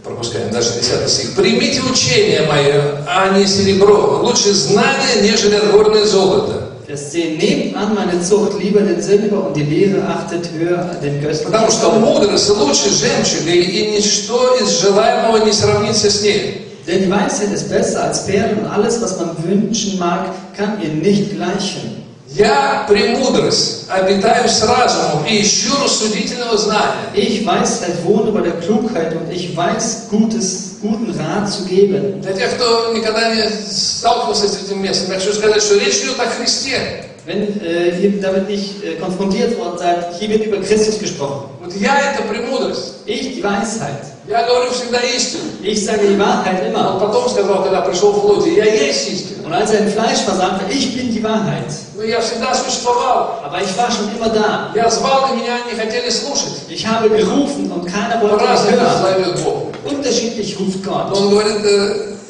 Пропускаем даже 10 стих. «Примите учение мое, а не серебро, лучше знание, нежели отборное золото». Vers 10. Nehmt an meine Zucht lieber den Silber, und die Lehre achtet höher den köstlichen. Потому что мудрость лучше жемчуга, и ничто из желаемого не сравнится с ней. Denn die Weisheit ist besser als Perlen, und alles, was man wünschen mag, kann ihr nicht gleichen. Я премудрость, обитаю с разумом и ищу рассудительного знания. Ich Weisheit wohne bei der Klugheit, und ich weiß, guten Rat zu geben. Для тех, кто никогда не сталкивался с этим местом, я хочу сказать, что речь идет о Христе. Wenn ihr damit nicht konfrontiert worden seid, hier wird über Christus gesprochen. Вот я это премудрость. Ich die Weisheit. Я говорю всегда истину. Ich sage die Wahrheit Он immer. потом сказал, когда пришел в плоти, я есть истина. Und als er im Fleisch war, sagte er, ich bin die Wahrheit. Но я всегда существовал. Aber ich war schon immer da. Я звал, и меня не хотели слушать. Ich habe gerufen und keiner wollte mich По-разному hören. зовет Бог. Unterschiedlich ruft Gott. Он говорит,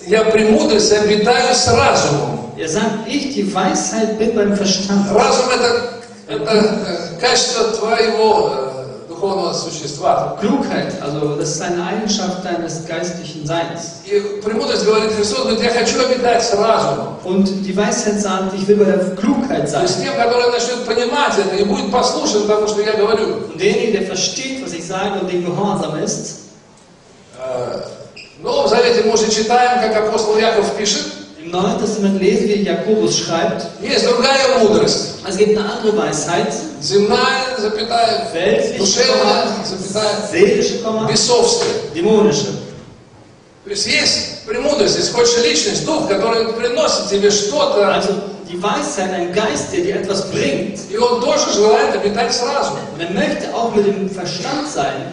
я премудрость, обитаю с разумом. Er sagt, ich die Weisheit bin beim Verstand. Разум это качество твоего духовного существа. Klugheit, also das ist eine Eigenschaft deines geistlichen Seins. И премудрость говорит, Христос говорит, я хочу обитать с разумом. Und die Weisheit sagt, ich will bei der Klugheit То sein. есть тем, который начнет понимать это и будет послушен тому, что я говорю. Und derjenige, der versteht, was ich sage und dem gehorsam ist. В Новом Завете мы уже читаем, как апостол Яков пишет. Im Neuen Testament lesen wir, Jakobus schreibt, Есть другая мудрость. es gibt eine andere Weisheit, Земная, запятая, weltliche, душевная, запятая, seelische, бесовская. dämonische. То есть премудрость, есть хочешь личность, дух, который приносит тебе что-то, Also die Weisheit, ein Geist, der dir etwas bringt. и он тоже желает обитать с разумом. Und er möchte auch mit dem Verstand sein.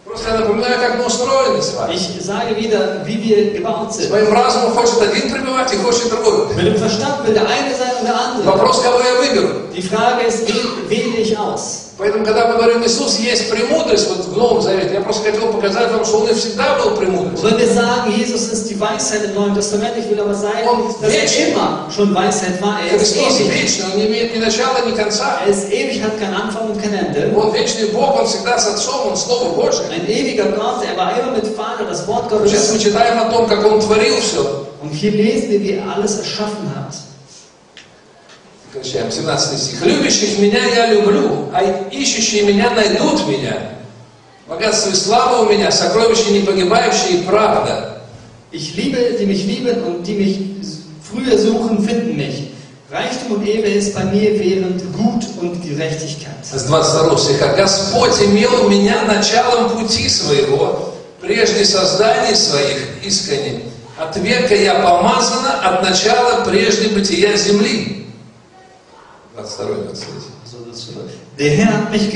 Просто я напоминаю, как мы устроены с вами. Ich sage wieder, wie wir gebaut sind. Своим разумом хочет один пребывать и хочет другой. Mit dem Verstand will der eine sein und der andere. Вопрос, кого я выберу. Die Frage ist, wen wähle ich aus? Поэтому, когда мы говорим, Иисус есть премудрость, вот в Новом Завете, я просто хотел показать вам, что Он и всегда был премудрость. Und wenn wir sagen, Jesus ist die Weisheit im Neuen Testament, ich will aber sagen, dass er immer schon Weisheit war. Er ist Христос ewig. вечный, Он не имеет ни начала, ни конца. Er ist ewig, hat keinen Anfang und kein Ende. Он вечный Бог, Он всегда с Отцом, Он Слово Божие. Ein ewiger Gott, er war immer mit Vater, das Wort Gottes. Сейчас мы читаем о том, как Он творил все. Und hier lesen wir, wie er alles erschaffen hat. Сокращаем, 17 стих. «Любящих меня я люблю, а ищущие меня найдут меня. Богатство и слава у меня, сокровища не погибающие и правда». Ich liebe, die mich lieben und die mich früher suchen, finden mich. Reichtum und Ehre ist bei mir während Gut und Gerechtigkeit. С 22 стиха. «Господь имел меня началом пути своего, прежде созданий своих искренне. От века я помазана, от начала прежде бытия земли». 22-23. Der Herr hat mich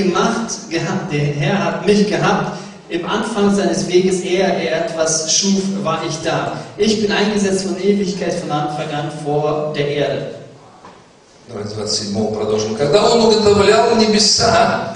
gehabt, im Anfang seines Weges, ehe er etwas schuf, war ich da. Ich bin eingesetzt von Ewigkeit, von Anfang an vor der Erde. Давайте 27 продолжим. «Когда он уготовлял небеса,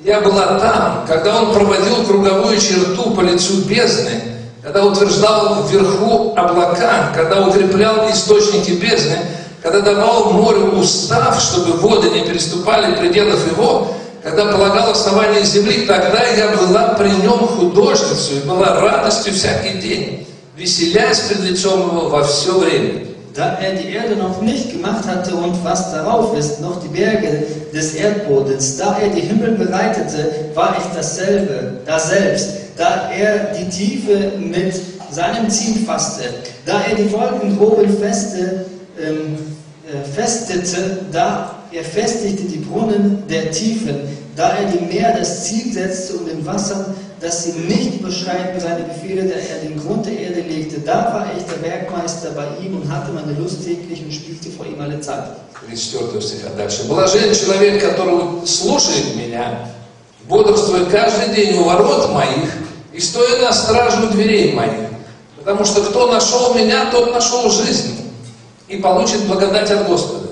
я была там. Когда он проводил круговую черту по лицу бездны, когда утверждал вверху облака, когда укреплял источники бездны, когда давал морю устав, чтобы воды не переступали пределов его, когда полагал основание земли, тогда я была при нем художницей, была радостью всякий день, веселясь пред лицом его во все время». Da die Erde noch nicht gemacht hatte und was darauf ist, noch die Berge des Erdbodens, da die Himmel bereitete, war ich daselbst, da die Tiefe mit seinem Ziel fasste, da die Wolken oben festete, da festigte die Brunnen der Tiefen, da die Meer das Ziel setzte und den Wassern, dass sie nicht überschreiten seine Befehle, da den Grund der Erde legte, da war ich der Werkmeister bei ihm und hatte meine Lust täglich und spielte vor ihm alle Zeit. 34 стиха дальше. «Блажен человек, который слушает меня, бодрствуя каждый день у ворот моих и стоя на страже у дверей моих. Потому что кто нашел меня, тот нашел жизнь и получит благодать от Господа.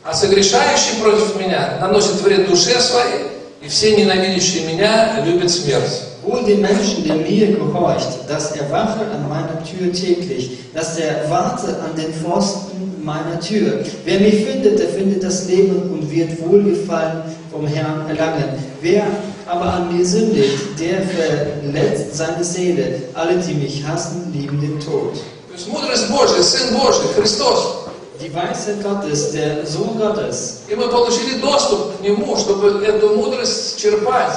А согрешающий против меня наносит вред душе своей, и все ненавидящие меня любят смерть». Wohl dem Menschen, der mir gehorcht, dass er wache an meiner Tür täglich, dass er warte an den Pfosten meiner Tür. Wer mich findet, der findet das Leben und wird Wohlgefallen vom Herrn erlangen. Wer aber an mir sündigt, der verletzt seine Seele. Alle, die mich hassen, lieben den Tod. То есть мудрость Божия, Сын Божий, Христос. Die Weisheit Gottes, der Sohn Gottes. И мы получили доступ к Нему, чтобы эту мудрость черпать.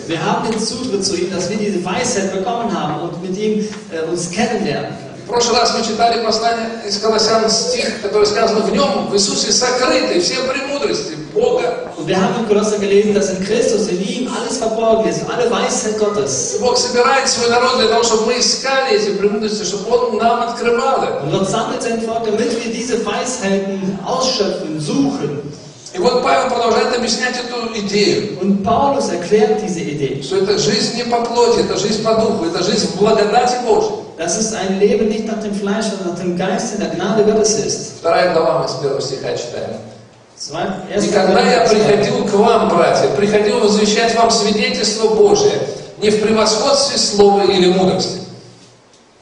Wir haben den Zutritt zu ihm, dass wir diese Weisheit bekommen haben und mit ihm uns kennenlernen. В прошлый раз мы читали послание из Колоссян, стих, который сказано: в Нем, в Иисусе, сокрыты все премудрости Бога. Und wir haben in Kolosser gelesen, dass in Christus, in ihm alles verborgen ist, alle Weisheit Gottes. Бог собирает свой народ для того, чтобы мы искали эти премудрости, чтобы Он нам открывал их. Und Gott sammelt sein Volk, damit wir diese Weisheiten ausschöpfen, suchen. И вот Павел продолжает объяснять эту идею. Und Paulus erklärt diese Idee. Что это жизнь не по плоти, это жизнь по духу, это жизнь в благодати Божьей. Dass es ein Leben nicht nach dem Fleisch, sondern nach dem Geist in der Gnade Gottes ist. 2 глава мы с 1 стиха читаем. «И И когда я приходил к вам, братья, приходил возвещать вам свидетельство Божие, не в превосходстве слова или мудрости.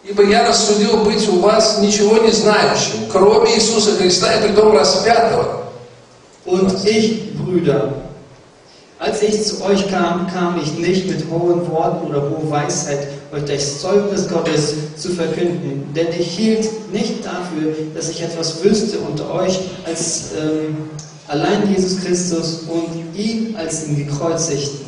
Ибо я рассудил быть у вас ничего не знающим, кроме Иисуса Христа и притом распятого». Und ich, Brüder, als ich zu euch kam, kam ich nicht mit hohen Worten oder hoher Weisheit, euch das Zeugnis Gottes zu verkünden. Denn ich hielt nicht dafür, dass ich etwas wüsste unter euch, als allein Jesus Christus und ihn als den Gekreuzigten.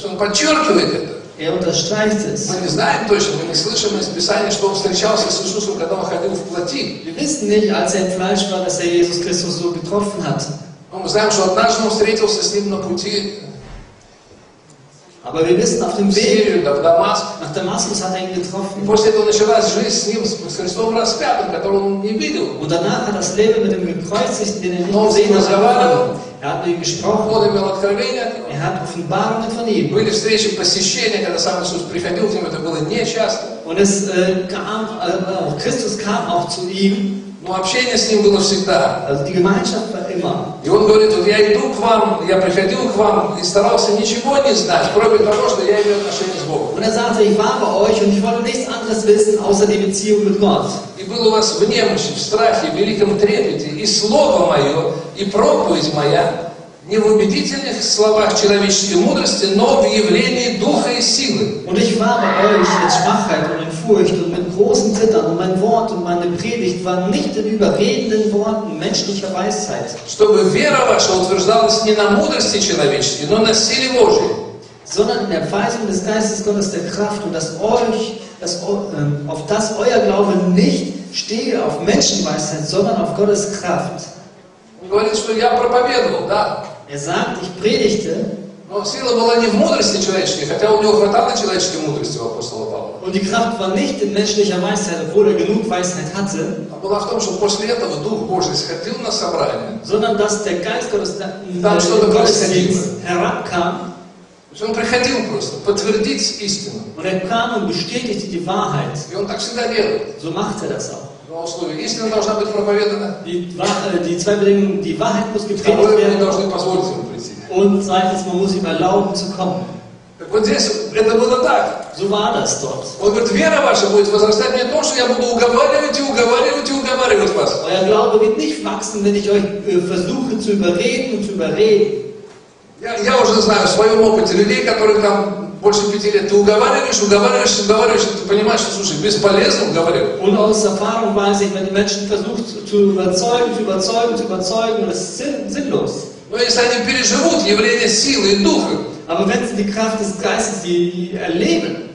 Он подчеркивает это. Er unterstreicht es. Мы не знаем точно, мы не слышим из Писания, что он встречался с Иисусом, когда он ходил в плоти. Wir wissen nicht, als er im Fleisch war, dass er Jesus Christus so getroffen hat. Но мы знаем, что однажды он встретился с ним на пути Aber wir wissen, auf dem в Сирию, Weg в Дамаск. nach Damaskus hat er ihn И getroffen. после этого началась жизнь с ним, с Христом распятым, которого он не видел. Und danach hat das Leben mit dem Gekreuzigten, den er nicht Но он с ним gesehen hat, разговаривал. angefangen. Er hat mit ihm gesprochen. Он имел откровение от него. Er hat Offenbarungen von ihm. Были встречи, посещения, когда сам Иисус приходил к ним, это было нечасто. Und Christus kam auch zu ihm. Но общение с ним было всегда. Also die Gemeinschaft war immer. И он говорит: вот я иду к вам, я приходил к вам и старался ничего не знать, кроме того, что я имею отношение с Богом. Und er sagte, ich war bei euch und ich wollte nichts anderes wissen, außer die Beziehung mit Gott. И был у вас в немощи, в страхе, в великом трепете, и слово мое, и проповедь моя Не в убедительных словах человеческой мудрости, но в явлении духа и силы. Und ich warne euch in Schwachheit und in Furcht und mit großem Zittern, und mein Wort und meine Predigt waren nicht in überredenden Worten menschlicher Weisheit, Чтобы вера ваша утверждалась не на мудрости человеческой, но на силе Божьей. sondern in der Verheißung des Geistes Gottes der Kraft, und auf das euer Glaube nicht stehe auf Menschenweisheit, sondern auf Gottes Kraft. Он говорит, что я проповедовал, да. Sagt, ich predigte, Но сила была не в мудрости человеческой, хотя у него хватало человеческой мудрости у апостола Павла. und die Kraft war nicht in menschlicher Weisheit, obwohl er genug Weisheit hatte, А была в том, что после этого Дух Божий сходил на собрание. sondern dass der Geist Gottes Там что-то происходило. herabkam. Он приходил просто подтвердить истину. Und er kam und bestätigte die Wahrheit. И он так всегда делает. So macht er das auch. Два условия. Истина должна быть проповедана. Die zwei Bedingungen, die Wahrheit muss gepredigt Второе, мы werden, должны позволить ему прийти. und zweitens, man muss ihm erlauben zu kommen. Так вот здесь это было так. So war das dort. Он говорит, вера ваша будет возрастать не в том, что я буду уговаривать и уговаривать и уговаривать вас. Euer Glaube wird nicht wachsen, wenn ich euch versuche zu überreden und zu überreden. Я уже знаю в своем опыте людей, которые там больше 5 лет, ты уговариваешь, ты понимаешь, что, слушай, бесполезно уговаривать. Und aus Erfahrung weiß ich, wenn die Menschen versucht zu überzeugen, das ist sinnlos. Но если они переживут явление силы и духа, Aber wenn sie die Kraft des Geistes erleben,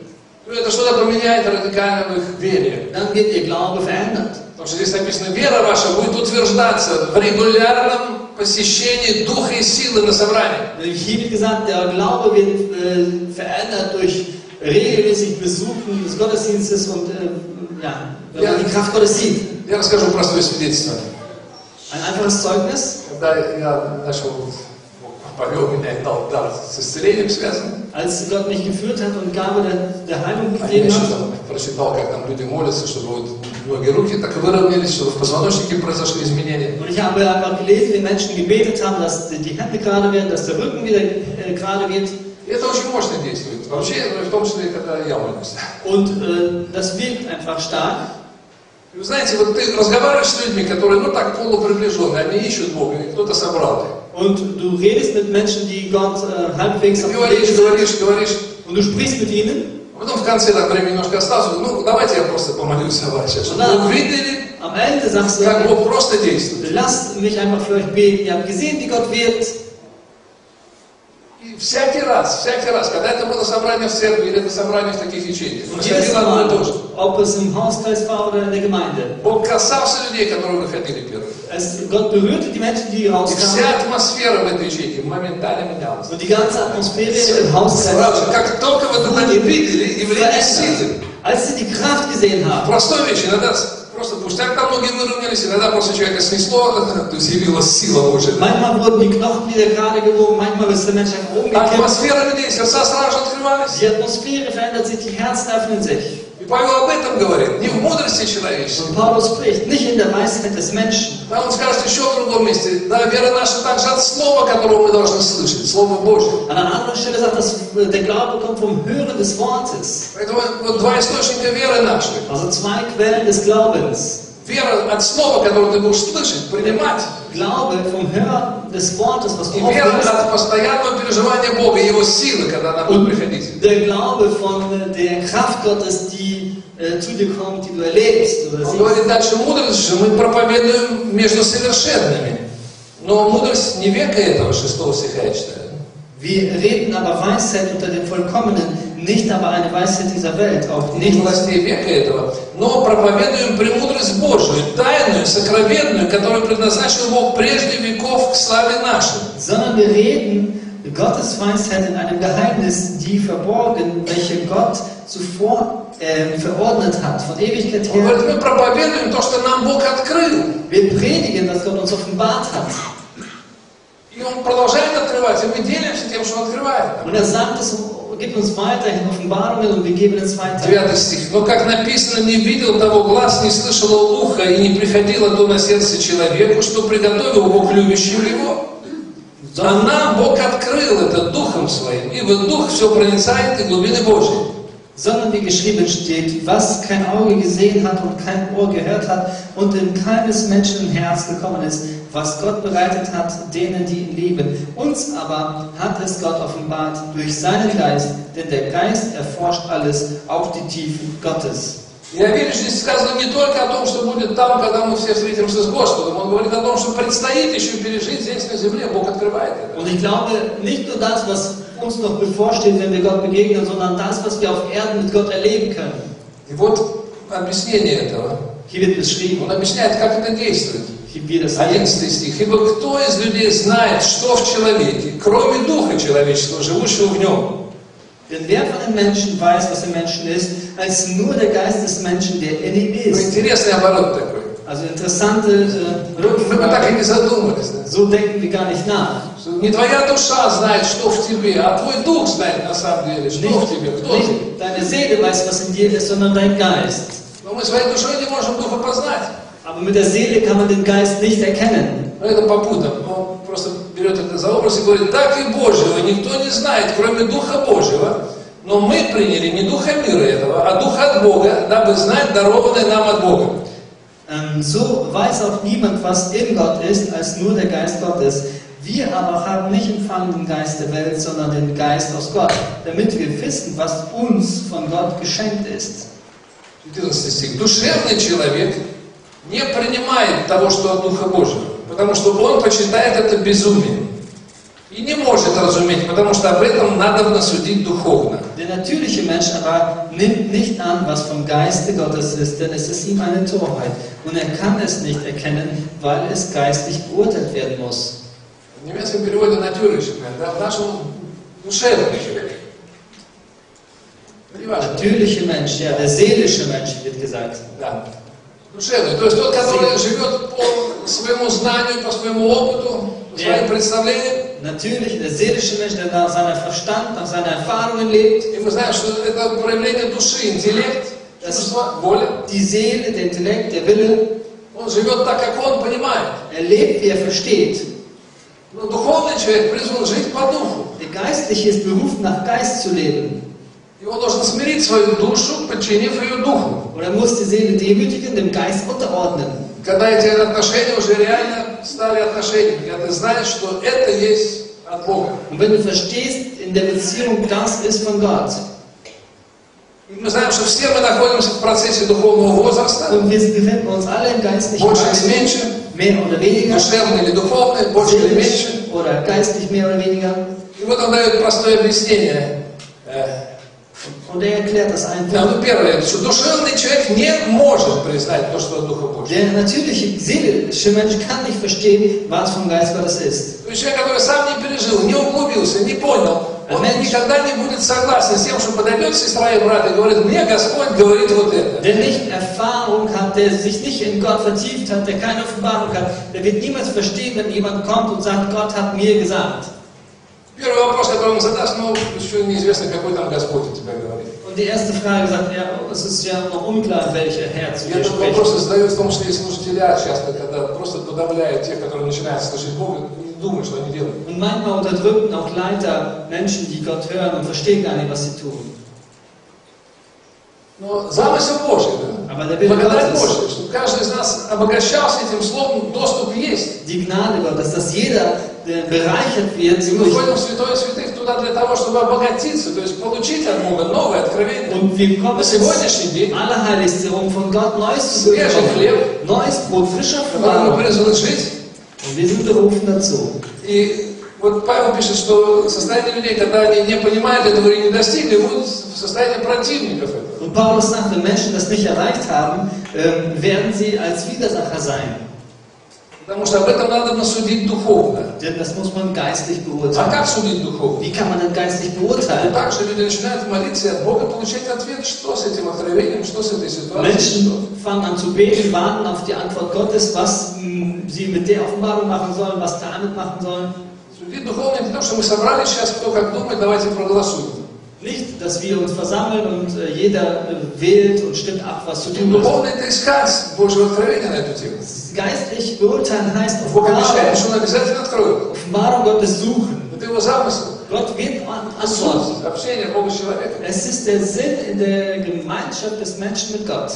то это что-то поменяет радикально в их вере. dann wird ihr Glaube verändert. Потому что здесь написано, вера ваша будет утверждаться в регулярном посещении духа и силы на собрании. Hier wird gesagt, der Glaube wird verändert durch regelmäßig Besuchen des Gottesdienstes und wenn man die Kraft Gottes sieht. Я расскажу простое свидетельство. Ein einfaches Zeugnis. Когда я начал, повел меня и дал дар с исцелением связан. Als Gott mich geführt hat und Gabe der Heilung Я gegeben еще hat. там прочитал, как там люди молятся, чтобы вот ноги, руки так выровнялись, чтобы в позвоночнике произошли изменения. Und ich habe einfach gelesen, wie Menschen gebetet haben, dass die Hände gerade werden, dass der Rücken wieder gerade wird. И это очень мощно действует. Вообще, в том числе, когда я молюсь. Und das wirkt einfach stark. И вы знаете, вот ты разговариваешь с людьми, которые, ну так, полуприближенные, они ищут Бога, и кто-то собрал их. Und du redest mit Menschen, die Gott halbwegs auf dem Weg sind. Говоришь. Und du sprichst mit ihnen. А потом в конце так времени немножко осталось, ну давайте я просто помолюсь о вас. Чтобы вы видели, Am Ende sagst du, как Бог просто действует. lasst mich einfach für euch beten. Ihr habt gesehen, wie Gott wirkt. И всякий раз, когда это было собрание в церкви или это собрание в таких ячейках, Und jedes происходило одно и Mal, то же. ob es im Hauskreis war oder in der Gemeinde. Bог касался людей, которые выходили первыми. Gott berührte die Menschen, die И rauskamen. вся атмосфера в этой ячейке моментально менялась. Und die ganze Atmosphäre im Hauskreis. Сразу, как только вот они видели явление силы. Als sie die Kraft gesehen haben. Простая вещь, иногда просто пустяк, там ноги выровнялись, иногда просто человека снесло, то есть явилась сила Божья. Manchmal wurden die Knochen wieder gerade gewogen, manchmal ist der Mensch einfach umgekehrt. Атмосфера людей, сердца сразу же открывались. Die Atmosphäre verändert sich, die Herzen öffnen sich. И Павел об этом говорит, не в мудрости человеческой. Und Paulus spricht nicht in der Weisheit des Menschen. Да, он скажет еще в другом месте, да, вера наша также от слова, которого мы должны слышать, Слово Божье. An einer anderen Stelle sagt, dass der Glaube kommt vom Hören des Wortes. Поэтому вот два источника веры нашей. Also zwei Quellen des Glaubens. Вера от слова, которое ты будешь слышать, принимать. Glaube vom Hören des Wortes, was du И вера aufnimmst. от постоянного переживания Бога, Его силы, когда она будет приходить. Der Glaube von der Kraft Gottes, die zu dir kommt, die du erlebst oder Он siehst. говорит дальше, мудрость же мы проповедуем между совершенными. Но мудрость не века этого, 6 стиха я читаю. Wir reden aber Weisheit unter den Vollkommenen, nicht aber eine Weisheit dieser Welt, auch Не nicht. властей века этого, но проповедуем премудрость Божию, тайную, сокровенную, которую предназначил Бог прежде веков к славе нашей. Sondern wir reden Gottes Weisheit in einem Geheimnis, die verborgen, welche Gott zuvor verordnet hat, von Ewigkeit Он her. говорит, мы проповедуем то, что нам Бог открыл. Wir predigen, was Gott uns offenbart hat. И Он продолжает открывать, и мы делимся тем, что Он открывает. Und er sagt es, gibt uns weiterhin Offenbarungen und wir geben es weiter. 9 стих. Но как написано, не видел того глаз, не слышало ухо, и не приходило то на сердце человеку, что приготовил Бог любящим его. А нам Бог открыл это Духом Своим, ибо Дух все проницает и глубины Божьей. Sondern wie geschrieben steht, was kein Auge gesehen hat und kein Ohr gehört hat und in keines Menschen Herz gekommen ist, was Gott bereitet hat, denen, die ihn lieben. Uns aber hat es Gott offenbart durch seinen Geist, denn der Geist erforscht alles, auch die Tiefen Gottes. Я верю, что здесь сказано не только о том, что будет там, когда мы все встретимся с Господом. Он говорит о том, что предстоит еще пережить здесь на земле. Бог открывает это. Und ich glaube, nicht nur das, was uns noch bevorsteht, wenn wir Gott begegnen, sondern das, was wir auf Erden mit Gott erleben können. И вот объяснение этого. Hier wird beschrieben, Он объясняет, как это действует. wie wir das sehen. 11 стих. «Ибо кто из людей знает, что в человеке, кроме духа человеческого, живущего в нем?» Denn wer von den Menschen weiß, was im Menschen ist, als nur der Geist des Menschen, der in ihm Ну, ist. интересный оборот такой. Also interessante Мы так и Rückfrage. не задумались. Да? So denken wir gar nicht nach. Что не твоя душа знает, что в тебе, а твой дух знает на самом деле, что в тебе, кто ты. Nicht deine Seele weiß, was in dir ist, sondern dein Geist. Но мы своей душой не можем духа познать. Aber mit der Seele kann man den Geist nicht erkennen. Но это попутно. Он просто берет это за образ и говорит, так и Божьего никто не знает, кроме Духа Божьего. Но мы приняли не Духа мира этого, а Духа от Бога, дабы знать дарованное нам от Бога. So weiß auch niemand, was in Gott ist, als nur der Geist Gottes. Wir aber haben nicht empfangen den Geist der Welt, sondern den Geist aus Gott, damit wir wissen, was uns von Gott geschenkt ist. 14 стих. Душевный человек не принимает того, что от Духа Божьего, потому что он почитает это безумием. И не может разуметь, потому что об этом надо судить духовно. Der natürliche Mensch aber nimmt nicht an, was vom Geiste Gottes ist, denn es ist ihm eine Torheit. Und er kann es nicht erkennen, weil es geistlich beurteilt werden muss. В немецком переводе natürlicher, да, в нашем душевный человек. Natürliche Mensch, ja, der seelische Mensch wird gesagt. Да. Душевный, то есть тот, который живет по своему знанию, по своему опыту, по своим представлениям. Natürlich, der seelische Mensch, der nach seinem Verstand, nach seinen Erfahrungen lebt. И мы знаем, что это проявление души, интеллект, чувство, воля. Die Seele, der Intellekt, der Wille. Он живет так, как он понимает. Er lebt, wie er versteht. Но духовный человек призван жить по духу. Der Geistliche ist berufen, nach Geist zu leben. И он должен смирить свою душу, подчинив ее духу. Und er muss die Seele demütigen, dem Geist unterordnen. Когда эти отношения уже реально стали отношениями, когда ты знаешь, что это есть от Бога. Und wenn du verstehst, in der Beziehung, das ist von Gott. И мы знаем, что все мы находимся в процессе духовного возраста. Und wir befinden uns alle im geistlichen Больше или Wachstum, меньше, mehr oder weniger, душевный или духовный, больше или меньше. seelisch oder geistlich mehr oder weniger. И вот он дает простое объяснение. Und er erklärt das Да, einfach. ну, первое, что душевный человек не может признать то, что от Духа Божьего. Der natürliche, seelische Mensch kann nicht verstehen, was vom Geist Gottes ist. То есть человек, который сам не пережил, не углубился, не понял, он никогда не будет согласен с тем, что подойдет сестра и брат и говорит, мне Господь говорит вот это. Der nicht Erfahrung hat, der sich nicht in Gott vertieft hat, der keine Offenbarung hat, der wird niemals verstehen, wenn jemand kommt und sagt, Gott hat mir gesagt. Первый вопрос, который он задаст, ну, еще неизвестно, какой там Господь у тебя говорит. Und die erste Frage sagt, ja, es ist ja noch unklar, welcher Herr zu И dir этот spricht. вопрос задается в том, что есть служителя часто, когда просто подавляют тех, которые начинают слышать Бога, и думают, что они делают. Und manchmal unterdrücken auch Leiter Menschen, die Gott hören und verstehen gar nicht, was sie tun. Но замысел Божий, да? Aber der Wille Благодать Gottes, Божия, чтобы каждый из нас обогащался этим словом, доступ есть. die Gnade Gottes, dass jeder bereichert wird И мы входим в Святое Святых туда для того, чтобы обогатиться, то есть получить от Бога новое откровение. und wir kommen На сегодняшний день, Allerheiligste, um von Gott Neues zu свежий bekommen. хлеб, Neues Brot, frischer которым мы Verwahrung. призваны жить. Und wir sind berufen dazu. И вот Павел пишет, что состояние людей, когда они не понимают этого и не достигли, будут в состоянии противников этого. Und Paulus sagt, wenn Menschen das nicht erreicht haben, werden sie als Widersacher sein. Потому что об этом надо судить духовно. Denn das muss man geistlich А beurteilen. как судить духовно? Wie kann man denn geistlich Ну, beurteilen? так же люди начинают молиться и от Бога получать ответ, что с этим откровением, что с этой ситуацией. Menschen fangen an zu beten, warten auf die Antwort Gottes, was sie mit der Offenbarung machen sollen, was damit machen sollen. Судить духовно не потому, что мы собрались сейчас, кто как думает, давайте проголосуем. Nicht, dass wir uns versammeln und jeder wählt und stimmt ab, was zu tun ist. Духовно это искать Божьего откровения на эту тему. Geistlich beurteilen heißt Бог обещает, Offenbarung, что Он обязательно откроет. Offenbarung Gottes suchen. Это Его замысел. Gott wird antworten. Суть общения Бога с человеком. Es ist der Sinn in der Gemeinschaft des Menschen mit Gott.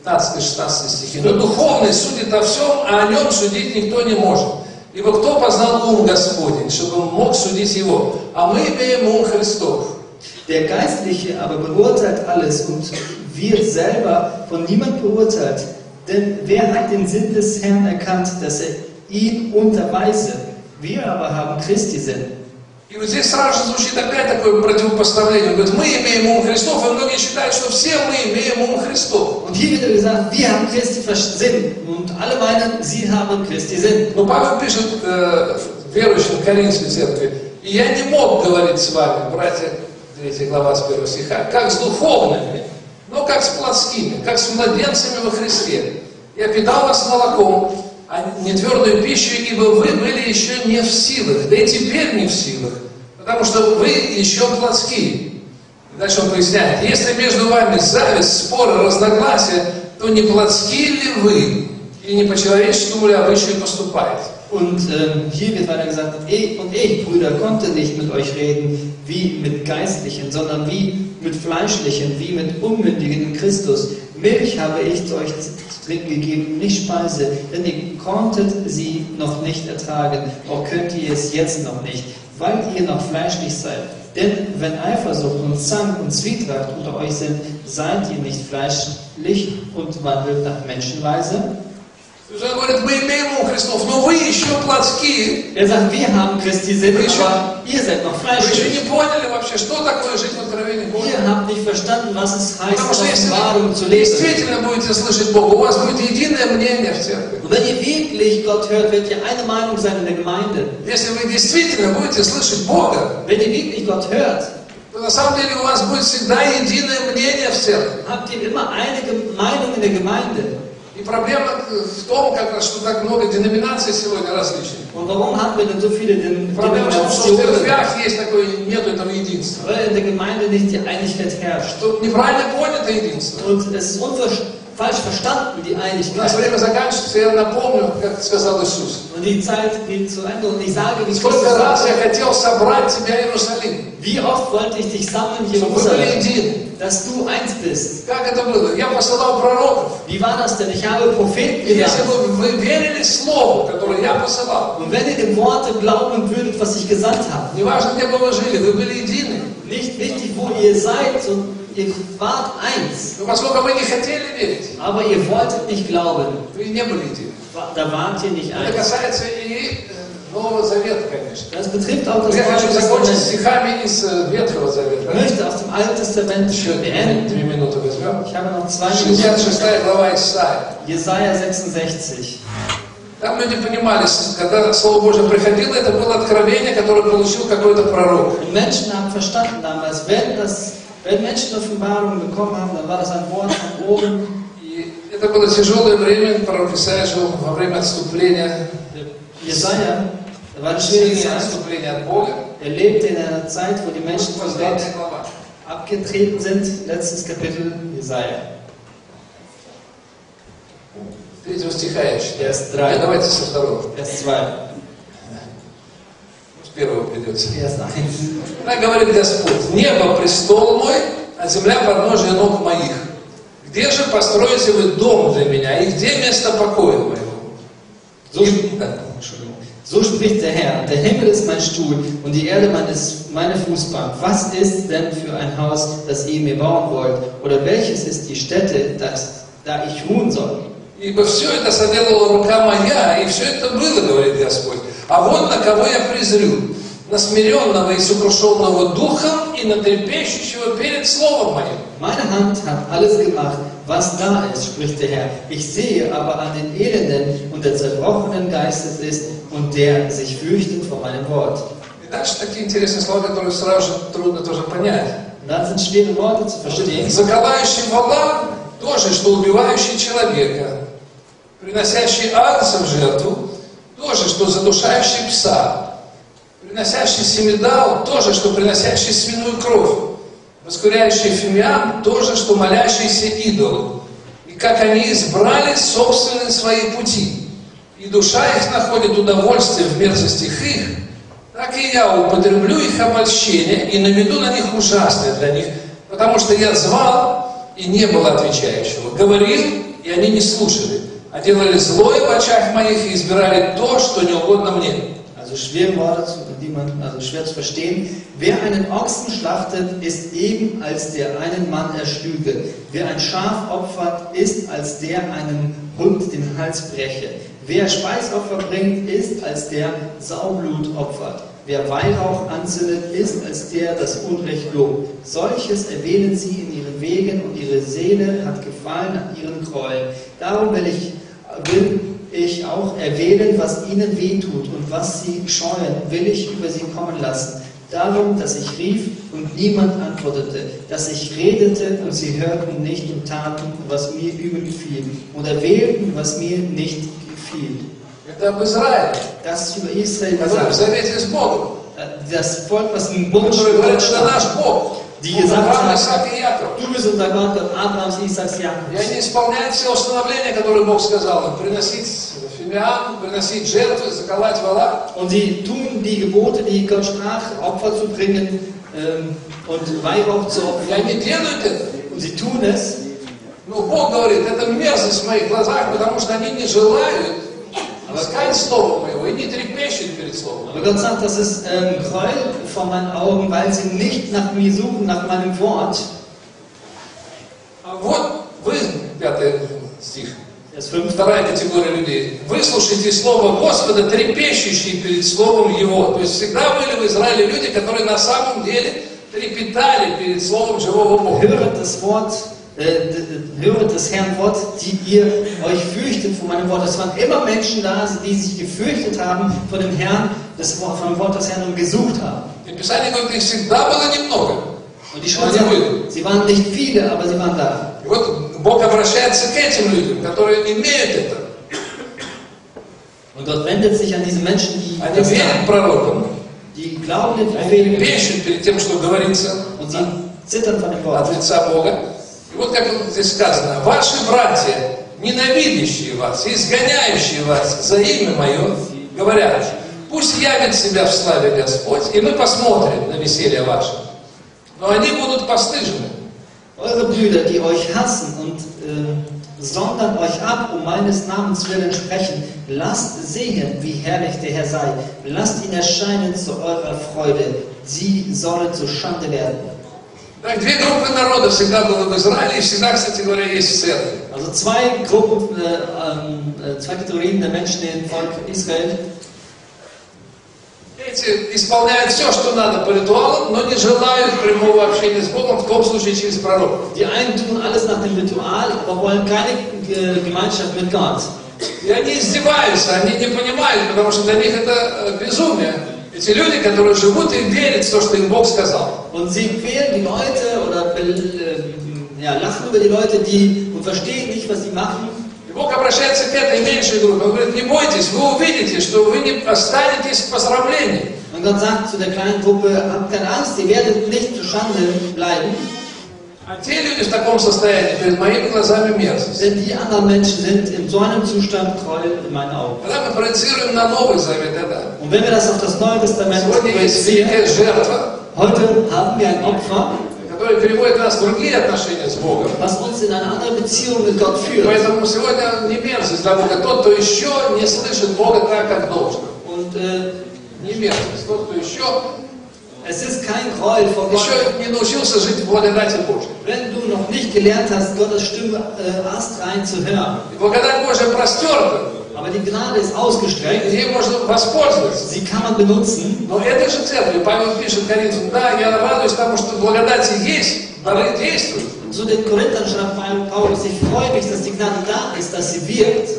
15-16 стихи. Но духовный судит о всем, а о нем судить никто не может. Ибо кто познал ум Господень, чтобы он мог судить его? А мы имеем ум Христов. Der Geistliche aber beurteilt alles und wird selber von niemand beurteilt. Denn wer hat den Sinn des Herrn erkannt, dass er ihn unterweise? Wir aber haben Christi Sinn. И вот здесь сразу же звучит опять такое противопоставление. Он говорит, мы имеем ум Христов, и многие считают, что все мы имеем ум Христов. Und hier wird gesagt, wir haben Christi Sinn. Und alle meinen, sie haben Christi Sinn. Но Павел пишет верующим Коринфской церкви, и я не мог говорить с вами, братья, 3 глава с 1 стиха, как с духовными, но как с плотскими, как с младенцами во Христе. Я питал вас молоком, а не твердую пищу, ибо вы были еще не в силах, да и теперь не в силах, потому что вы еще плотские. Дальше он поясняет, если между вами зависть, споры, разногласия, то не плотские ли вы, и не по-человеческому ли обычаю поступаете? Und hier wird weiter gesagt, und ich, Brüder, konnte nicht mit euch reden wie mit Geistlichen, sondern wie mit Fleischlichen, wie mit Unmündigen in Christus. Milch habe ich euch zu trinken gegeben, nicht Speise, denn ihr konntet sie noch nicht ertragen, auch könnt ihr es jetzt noch nicht, weil ihr noch fleischlich seid. Denn wenn Eifersucht und Zank und Zwietracht unter euch sind, seid ihr nicht fleischlich und wandelt nach Menschenweise. Он говорит, мы имеем ум Христов, но вы еще плотские. Er sagt, wir haben Christi Sinn, aber ihr seid noch Вы еще fleischlich. не поняли вообще, что такое жить в откровении Бога. Ihr habt nicht verstanden, was es heißt, Потому что in если Offenbarung zu вы leben. действительно будете слышать Бога, у вас будет единое мнение в церкви. Und wenn ihr wirklich Gott hört, wird ihr eine Meinung sein in der Gemeinde. Если вы действительно будете слышать Бога, Wenn ihr wirklich Gott hört, то на самом деле у вас будет всегда единое мнение в церкви. habt ihr immer eine Meinung in der Gemeinde. И проблема в том, как раз, что так много деноминаций сегодня различных. Und warum haben wir denn so viele Проблема в том, что в Denominationen? церквях есть такое, нет этого единства. Weil in der Gemeinde nicht die Einigkeit herrscht. Что неправильно понято единство. Und es ist falsch verstanden, die У нас Einigkeit. время заканчивается, я напомню, как сказал Иисус. Und die Zeit geht zu Ende und ich sage, wie Сколько Christus раз sagt, я хотел собрать тебя, Иерусалим, wie oft wollte ich dich sammeln, чтобы вы были Jerusalem, едины. dass du eins bist. Как это было? Я посылал пророков. Wie war das denn? Ich habe Propheten И если gesandt. бы вы верили Слову, которое я посылал, Und wenn ihr dem Worte glauben würdet, was ich gesandt habe, неважно, где бы вы жили, вы были едины. nicht wichtig, wo ihr seid, und ihr wart eins. Но поскольку вы не хотели верить, Aber ihr wolltet nicht glauben, вы не были едины. da wart ihr nicht Это eins. касается и Нового Завета, конечно. Das betrifft auch das Я Neue хочу закончить Testament. стихами из Ветхого Ich Завета. möchte aus dem Alten Testament Еще 2 beenden. минуты возьмем. Ich habe noch 2 Minuten. 66 глава Исаия. Jesaja 66. Там люди понимали, когда Слово Божие приходило, это было откровение, которое получил какой-то пророк. Und Menschen haben verstanden damals, wenn Menschen Offenbarungen bekommen haben, dann war das ein Wort von oben. И это было тяжелое время, пророк Исаия жил во время отступления, Jesaja, da war eine schwierige сильное Zeit. отступление от Бога. Er lebte in einer Zeit, wo die Menschen von Gott Последняя глава. abgetreten sind. Letztes Kapitel Jesaja. 3 стиха я читаю. Vers 3. Давайте со 2. Vers 2. С 1 придется. Vers 1. Так говорит Господь: небо престол мой, а земля подножие ног моих. Где же построите вы дом для меня, и где место покоя моего? So spricht der Herr, der Himmel ist mein Stuhl und die Erde meine Fußbank. Was ist denn für ein Haus, das ihr mir bauen wollt? Oder welches ist die Stätte, da ich ruhen soll? Ибо все это соделала рука моя, и все это было, говорит Господь. А вот на кого я презрю: на смиренного и сокрушенного духом, и на трепещущего перед словом моим. Meine Hand hat alles gemacht, was da ist, spricht der Herr. Ich sehe aber an den Elenden und der zerbrochenen Geistes ist und der sich fürchtet vor meinem Wort. И дальше такие интересные слова, которые сразу же трудно тоже понять. Und dann sind schwere Worte zu verstehen. Заколающий вала то же, что убивающий человека. Приносящий агнца в жертву то же, что задушающий пса. Приносящий семидал то же, что приносящий свиную кровь. Воскуряющий фимиам то же, что молящийся идолу. И как они избрали собственные свои пути, и душа их находит удовольствие в мерзостях их, так и я употреблю их обольщение и наведу на них ужасное для них, потому что я звал, и не было отвечающего, говорил, и они не слушали, а делали злое в очах моих и избирали то, что не угодно мне. Also schwere Worte, also schwer zu verstehen. Wer einen Ochsen schlachtet, ist eben, als der einen Mann erschlüge. Wer ein Schaf opfert, ist, als der einem Hund den Hals breche. Wer Speisopfer bringt, ist, als der Saublut opfert. Wer Weihrauch anzündet, ist, als der das Unrecht lobt. Solches erwähnen sie in ihren Wegen und ihre Seele hat Gefallen an ihren Gräueln. Darum will ich auch erwähnen, was ihnen wehtut und was sie scheuen, will ich über sie kommen lassen. Darum, dass ich rief und niemand antwortete, dass ich redete und sie hörten nicht und taten, was mir übel gefiel, oder wählten, was mir nicht gefiel. Das ist über Israel gesagt. Das Volk, was im Bund die gesagt haben, du bist unser Gott, Gott Abrahams, Isaaks, Jakobs. И они исполняют все установления, которые Бог сказал им. Приносить фимиам, приносить жертвы, заколоть вола. Und sie tun die Gebote, die Gott sprach, Opfer zu bringen und Weihrauch zu opfern. И они делают это. Und sie tun es. Но Бог говорит, это мерзость в моих глазах, потому что они не желают искать Слово Моего и не трепещут перед Словом. Aber Gott sagt, das ist Gräuel vor meinen Augen, weil sie nicht nach mir suchen, nach meinem Wort. Вот вы, 5 стих, Das 5. вторая категория людей. Выслушайте Слово Господа, трепещущие перед Словом Его. То есть всегда были в Израиле люди, которые на самом деле трепетали перед Словом живого Бога. Höret des Herrn Wort, die ihr euch fürchtet von meinem Wort. Es waren immer Menschen da, die sich gefürchtet haben von dem Herrn, von dem Wort des Herrn und gesucht haben. Und die Schrift sagt, sie waren nicht viele, aber sie waren da. Und Gott wendet sich an diese Menschen, die glauben den Propheten und sie zittern von dem Wort. И вот как здесь сказано, ваши братья, ненавидящие вас, изгоняющие вас за имя Мое, говорят, пусть явит себя в славе Господь, и мы посмотрим на веселье ваше. Но они будут постыжены. Eure Brüder, die euch hassen und sondern euch ab, um meines Namens willen sprechen, lasst sehen, wie herrlich der Herr sei. Lasst ihn erscheinen zu eurer Freude. Sie sollen zur Schande werden. Так, две группы народов всегда было в Израиле, и всегда, кстати говоря, есть в церкви. Also zwei Kategorien der Menschen im Volk Israel. Эти исполняют все, что надо по ритуалам, но не желают прямого общения с Богом, в том случае через пророков. Die einen tun alles nach dem Ritual, aber wollen keine Gemeinschaft mit Gott. И они издеваются, они не понимают, потому что для них это безумие. Эти люди, которые живут и верят в то, что им Бог сказал. Und sie quälen die Leute oder lachen über die Leute, die und verstehen nicht, was sie machen. И Бог обращается к этой меньшей группе. Он говорит, не бойтесь, вы увидите, что вы не останетесь в посрамлении. Und Gott sagt zu der kleinen Gruppe, habt keine Angst, ihr werdet nicht zur Schande bleiben. А те люди в таком состоянии перед моими глазами мерзость. Denn die anderen Menschen sind in so einem Zustand Gräuel in meinen Augen. Когда мы проецируем на Новый Завет, это. Und wenn wir das auf das Neue Testament projizieren, heute haben wir ein Opfer, который переводит нас в другие отношения с Богом. Was uns in eine andere Beziehung mit Gott führt. Поэтому сегодня не мерзость для Бога тот, кто еще не слышит Бога так, как должен. Und не мерзость тот, кто еще es ist kein Gräuel vor Gott. Еще не научился жить в благодати Божьей. Wenn du noch nicht gelernt hast, Gottes Stimme astrein zu hören. И благодать Божья простерта. Aber die Gnade ist ausgestreckt. Ей можно воспользоваться. Sie kann man benutzen. Но этой же церкви Павел пишет Коринфянам, да, я радуюсь тому, что благодать есть, дары действуют. Zu den Korinthern schreibt Paulus, ich freue mich, dass die Gnade da ist, dass sie wirkt.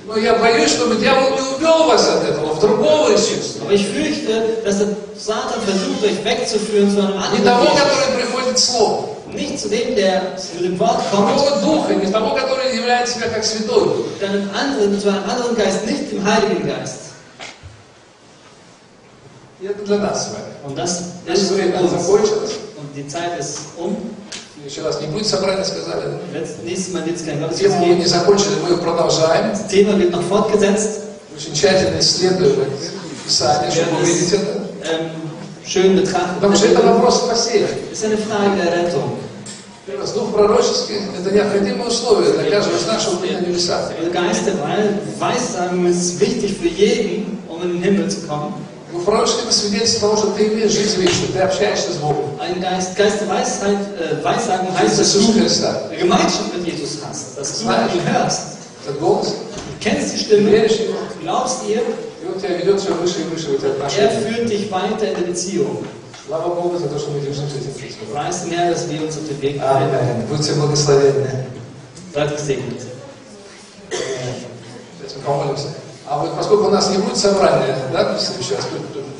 Но я боюсь, чтобы дьявол не увел вас от этого, в другого Иисуса. Aber ich fürchte, dass der Satan versucht, euch wegzuführen zu einem anderen. Не того, который приходит Словом. Nicht zu dem, der zu dem Wort kommt. Другого Духа, не того, который являет себя как Святой Дух. Zu einem anderen Geist, nicht dem Heiligen Geist. И это для нас с вами. Und das ist время закончилось. Und die Zeit ist Еще раз, не будет собрания, сказали. Nächstes Mal wird es kein Gottesdienst Тему мы не закончили, мы ее продолжаем. Das Thema wird noch fortgesetzt. Очень тщательно исследуем Писание, чтобы увидеть это. Schön betrachten. Потому что это вопрос спасения. Das ist eine Frage der Rettung. Дух пророческий – это необходимое условие для каждого из нашего пути на небеса. Der Geist der Weissagung ist wichtig für jeden, um in den Himmel zu kommen. Дух пророческий – это свидетельство того, что ты имеешь жизнь вечную, ты общаешься с Богом. Ein Geist der Weissagung heißt, dass du Gemeinschaft mit Jesus hast, dass du ihn hörst. Этот голос. Du kennst die Stimme, du glaubst ihr, и он тебя ведет все выше и выше в эти отношения. Führt dich weiter in der Beziehung. Слава Богу за то, что мы держимся этим принципом. Preis dem Herrn, dass wir uns auf den Weg befinden. Будьте благословенны. Seid gesegnet. Этим помолимся. А вот поскольку у нас не будет собрания, да, в следующий раз,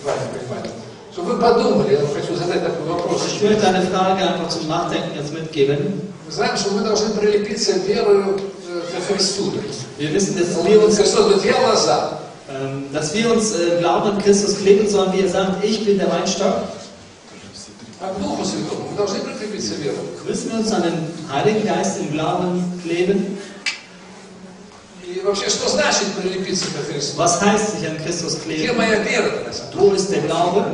правильно понимаете, чтобы вы подумали, я хочу задать такой вопрос. Ich möchte eine Frage einfach zum Nachdenken jetzt mitgeben. Мы знаем, что мы должны прилепиться верою к Христу. Wir wissen, dass wir uns Glauben an Christus kleben sollen, wie er sagt, ich bin der Weinstock. Müssen wir uns an den Heiligen Geist im Glauben kleben? Was heißt sich an Christus kleben? Wo ist der Glaube?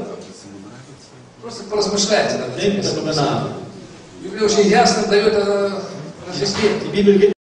Denkt darüber nach. Die Bibel gibt